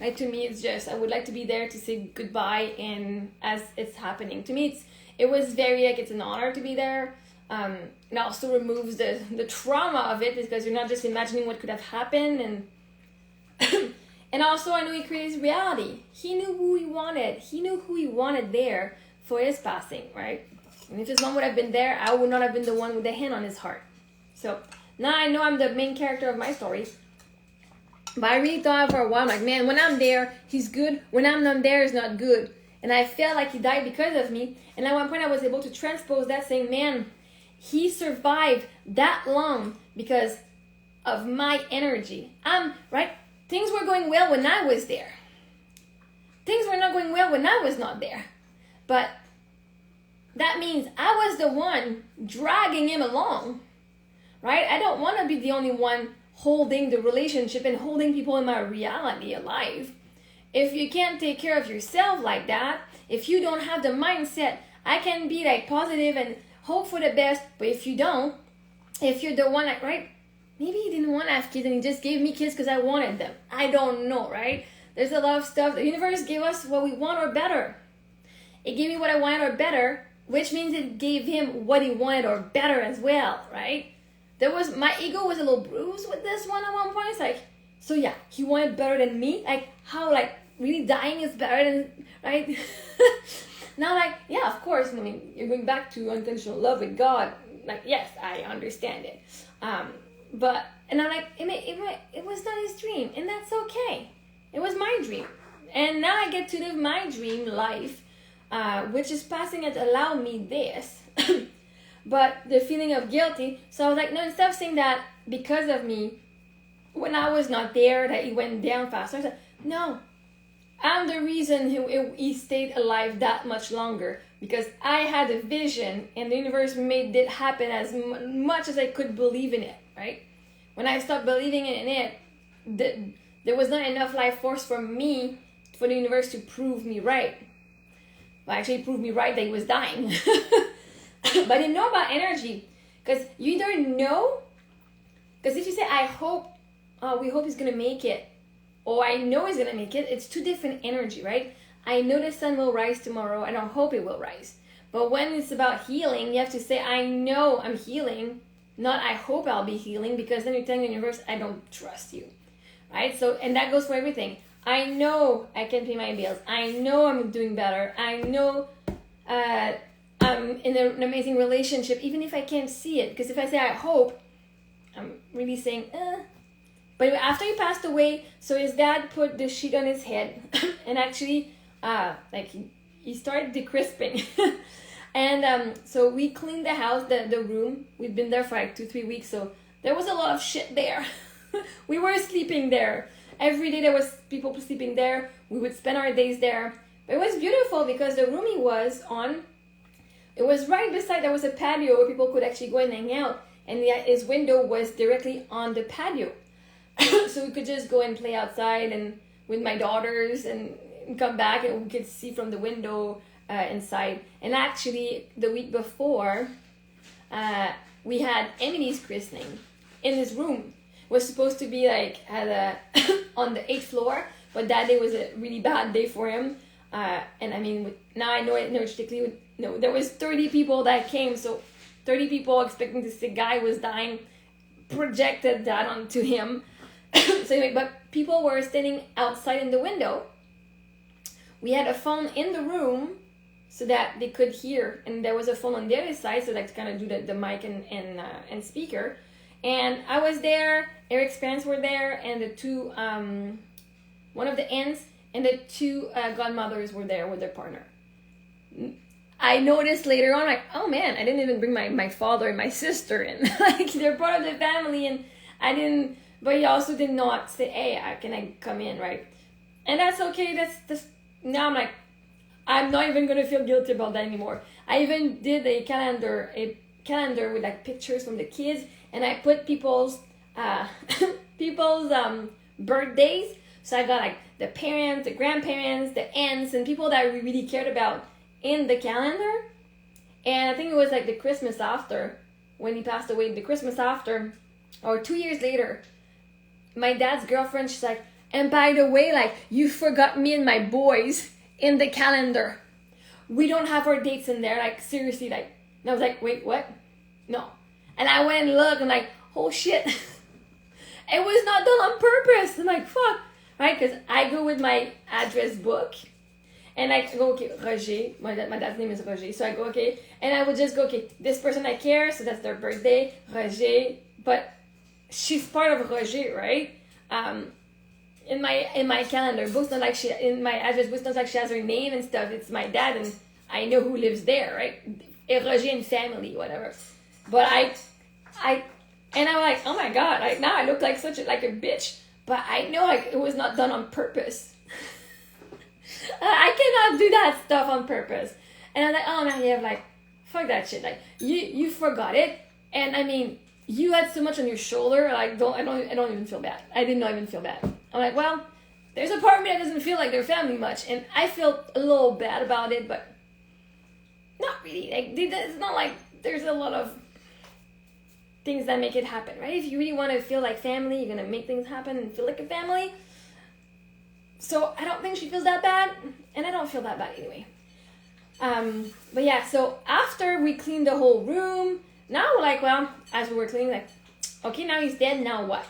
Right? To me, it's just, I would like to be there to say goodbye and as it's happening. To me, it was very, like, it's an honor to be there. It also removes the trauma of it because you're not just imagining what could have happened. And and also, I know he created his reality. He knew who he wanted. He knew who he wanted there for his passing, right? And if his mom would have been there, I would not have been the one with the hand on his heart. So now I know I'm the main character of my story. But I really thought for a while, like, man, when I'm there, he's good. When I'm not there, he's not good. And I felt like he died because of me. And at one point, I was able to transpose that, saying, man, he survived that long because of my energy. Right? Things were going well when I was there. Things were not going well when I was not there. But that means I was the one dragging him along. Right? I don't want to be the only one holding the relationship and holding people in my reality alive. If you can't take care of yourself like that, if you don't have the mindset, I can be like positive and hope for the best, but if you don't, if you're the one that, right, maybe he didn't want to have kids and he just gave me kids because I wanted them. I don't know, right? There's a lot of stuff. The universe gave us what we want or better. It gave me what I wanted or better, which means it gave him what he wanted or better as well, right? My ego was a little bruised with this one at one point. It's like, so yeah, he wanted better than me? Like, how, like, really dying is better than, right? Now, like, yeah, of course, I mean, you're going back to unconditional love with God. Like, yes, I understand it. But, and I'm like, it was not his dream, and that's okay. It was my dream. And now I get to live my dream life, which is passing it allowed me this. But the feeling of guilty, so I was like, no, instead of saying that because of me, when I was not there, that he went down faster, I said, no, I'm the reason he stayed alive that much longer, because I had a vision and the universe made it happen as much as I could believe in it, right? When I stopped believing in it, there was not enough life force for the universe to prove me right. Well, actually, it proved me right that he was dying. But I didn't know about energy. Because you either know, because if you say, I hope, we hope he's going to make it, or I know he's going to make it, it's two different energy, right? I know the sun will rise tomorrow, I don't hope it will rise. But when it's about healing, you have to say, I know I'm healing, not I hope I'll be healing, because then you're telling the universe, I don't trust you, right? So, and that goes for everything. I know I can pay my bills. I know I'm doing better. I know I'm in an amazing relationship, even if I can't see it. Because if I say I hope, I'm really saying, But after he passed away, so his dad put the sheet on his head, and actually, he started decrisping. And so we cleaned the house, the room. We'd been there for like 2-3 weeks, so there was a lot of shit there. We were sleeping there. Every day there was people sleeping there. We would spend our days there. But it was beautiful because the room he was on, it was right beside, there was a patio where people could actually go and hang out. And his window was directly on the patio. So we could just go and play outside and with my daughters and come back, and we could see from the window inside. And actually, the week before, we had Emily's christening in his room. It was supposed to be like on the 8th floor, but that day was a really bad day for him. And I mean, now I know it energetically. No, there was 30 people that came, so 30 people expecting to see guy was dying, projected that onto him. So anyway, but people were standing outside in the window. We had a phone in the room so that they could hear, and there was a phone on the other side, so that to kind of do the mic and speaker. And I was there, Eric's parents were there, and the two, one of the aunts and the two godmothers were there with their partner. I noticed later on, like, oh man, I didn't even bring my father and my sister in. Like, they're part of the family, and I didn't, but he also did not say, hey, can I come in, right? And that's okay, that's now I'm like, I'm not even going to feel guilty about that anymore. I even did a calendar with like pictures from the kids, and I put people's birthdays. So I got like the parents, the grandparents, the aunts, and people that we really cared about in the calendar. And I think it was like the Christmas after, when he passed away, the Christmas after, or 2 years later, my dad's girlfriend, she's like, and by the way, like, you forgot me and my boys in the calendar. We don't have our dates in there, like, seriously, like. And I was like, wait, what? No. And I went and looked, and like, oh shit. It was not done on purpose. I'm like, fuck. Right? Because I go with my address book, and I go, okay, Roger. My dad's name is Roger. So I go, okay. And I would just go, okay, this person I care, so that's their birthday, Roger. But she's part of Roger, right? In my calendar book, not like in my address book, not like she has her name and stuff. It's my dad, and I know who lives there, right? Roger and family, whatever. But I'm like, oh my god, like now I look like like a bitch. But I know like it was not done on purpose. I cannot do that stuff on purpose. And I'm like, oh Marie-Ève, like, fuck that shit. Like you forgot it, and I mean, you had so much on your shoulder. Like, I don't even feel bad. I did not even feel bad. I'm like, well, there's a part of me that doesn't feel like their family much, and I feel a little bad about it, but not really. Like, it's not like there's a lot of things that make it happen, right? If you really want to feel like family, you're gonna make things happen and feel like a family. So I don't think she feels that bad, and I don't feel that bad anyway. But yeah, so after we cleaned the whole room, now we're like, well, as we were cleaning, like, okay, now he's dead, now what?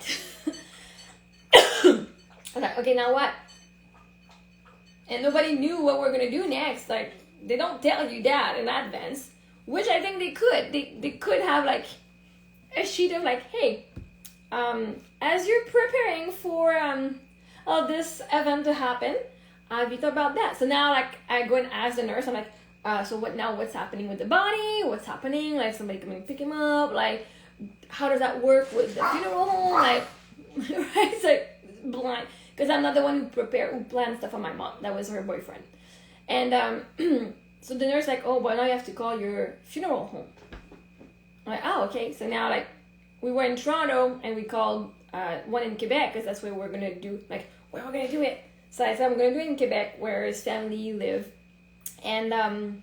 I was like, okay, now what? And nobody knew what we're gonna do next. Like, they don't tell you that in advance, which I think they could. They could have like a sheet of like, hey, as you're preparing for this event to happen, have you thought about that? So now, like, I go and ask the nurse, I'm like, so what's happening with the body? What's happening? Like, somebody coming to pick him up? Like, how does that work with the funeral home? Like, right? It's like blind. Because I'm not the one who planned stuff on my mom. That was her boyfriend. And so the nurse like, oh, well, now you have to call your funeral home. I'm like, oh, okay. So now, like, we were in Toronto, and we called one in Quebec, because that's where we're going to do, like, where we're going to do it. So I said, I'm going to do it in Quebec, where his family live. and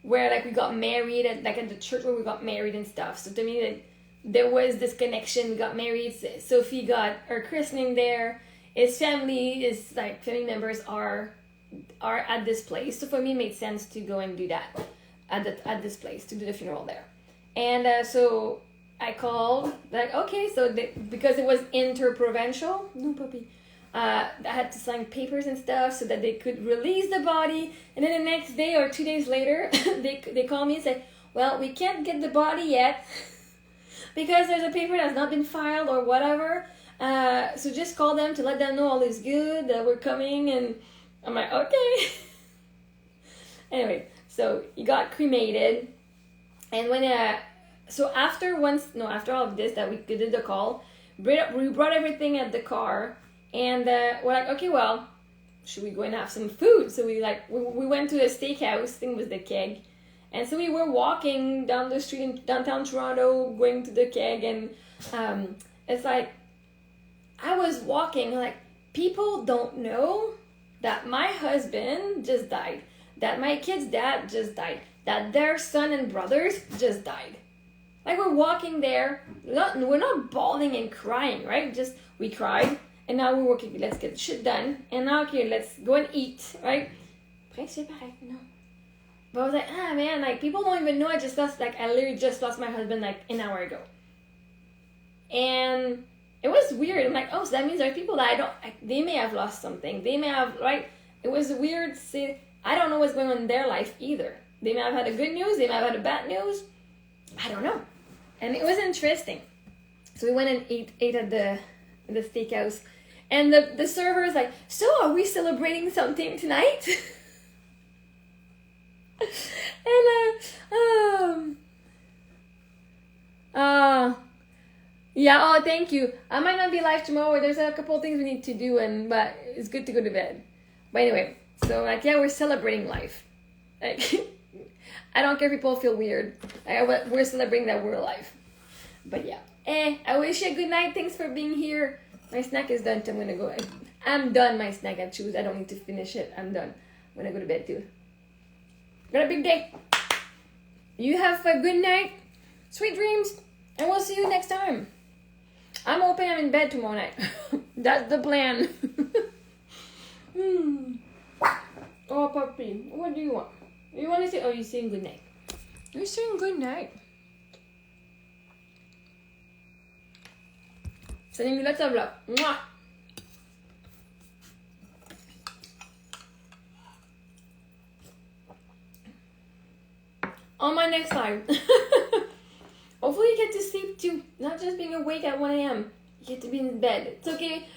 where like we got married at like at the church where we got married and stuff. So to me, that there was this connection. We got married. Sophie got her christening there. His family members are at this place. So for me, it made sense to go and do that at this place, to do the funeral there. And so I called, like, okay, so because it was interprovincial, no puppy, I had to sign papers and stuff so that they could release the body. And then the next day or 2 days later, they call me and say, well, we can't get the body yet because there's a paper that's not been filed or whatever. So just call them to let them know all is good, that we're coming. And I'm like, okay. Anyway, so he got cremated. And when after all of this that we did the call, we brought everything at the car, and we're like, okay, well, should we go and have some food? So we went to a steakhouse. I think it was the Keg, and so we were walking down the street in downtown Toronto, going to the Keg, and it's like I was walking, like, people don't know that my husband just died, that my kid's dad just died, that their son and brothers just died. Like, we're walking there, we're not bawling and crying, right? Just, we cried, and now we're working, let's get shit done, and now, okay, let's go and eat, right? Après, c'est pareil, no. But I was like, man, like, people don't even know I literally just lost my husband, like, an hour ago. And it was weird. I'm like, oh, so that means there are people that they may have lost something. They may have, right? It was weird to see. I don't know what's going on in their life either. They may have had a good news. They may have had a bad news. I don't know. And it was interesting. So we went and ate at the steakhouse. And the server's like, so are we celebrating something tonight? Yeah, oh, thank you. I might not be live tomorrow. There's a couple of things we need to do, but it's good to go to bed. But anyway, so like, yeah, we're celebrating life. Like, I don't care if people feel weird. We're celebrating that we're alive. But yeah. I wish you a good night. Thanks for being here. My snack is done, so I'm gonna go. I'm done. My snack, I choose. I don't need to finish it. I'm done. I'm gonna go to bed too. Got a big day. You have a good night. Sweet dreams. And we'll see you next time. I'm hoping I'm in bed tomorrow night. That's the plan. Oh, puppy. What do you want? You want to say? Oh, you're saying good night. You're saying good night. Sending you lots of love. Mwah. On my next live. Hopefully you get to sleep too. Not just being awake at 1 a.m. You get to be in bed. It's okay.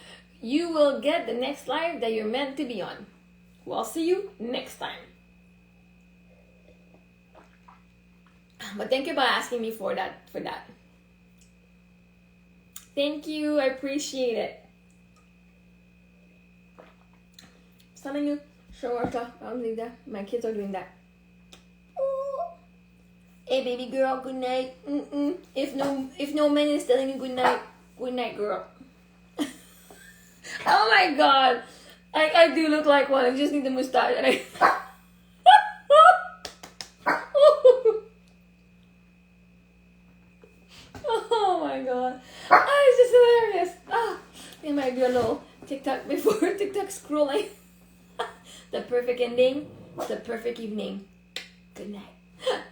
You will get the next live that you're meant to be on. Well, I'll see you next time. But thank you for asking me for that. Thank you. I appreciate it. I'm telling you, show our stuff. I don't need that. My kids are doing that. Hey, baby girl, good night. If no man is telling you good night, girl. Oh my god, I do look like one. I just need the mustache. And oh my god, it's just hilarious. It might be a little TikTok before TikTok scrolling. The perfect ending, the perfect evening. Good night.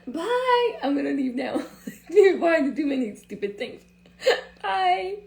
Bye. I'm gonna leave now. You're going to do many stupid things. Bye.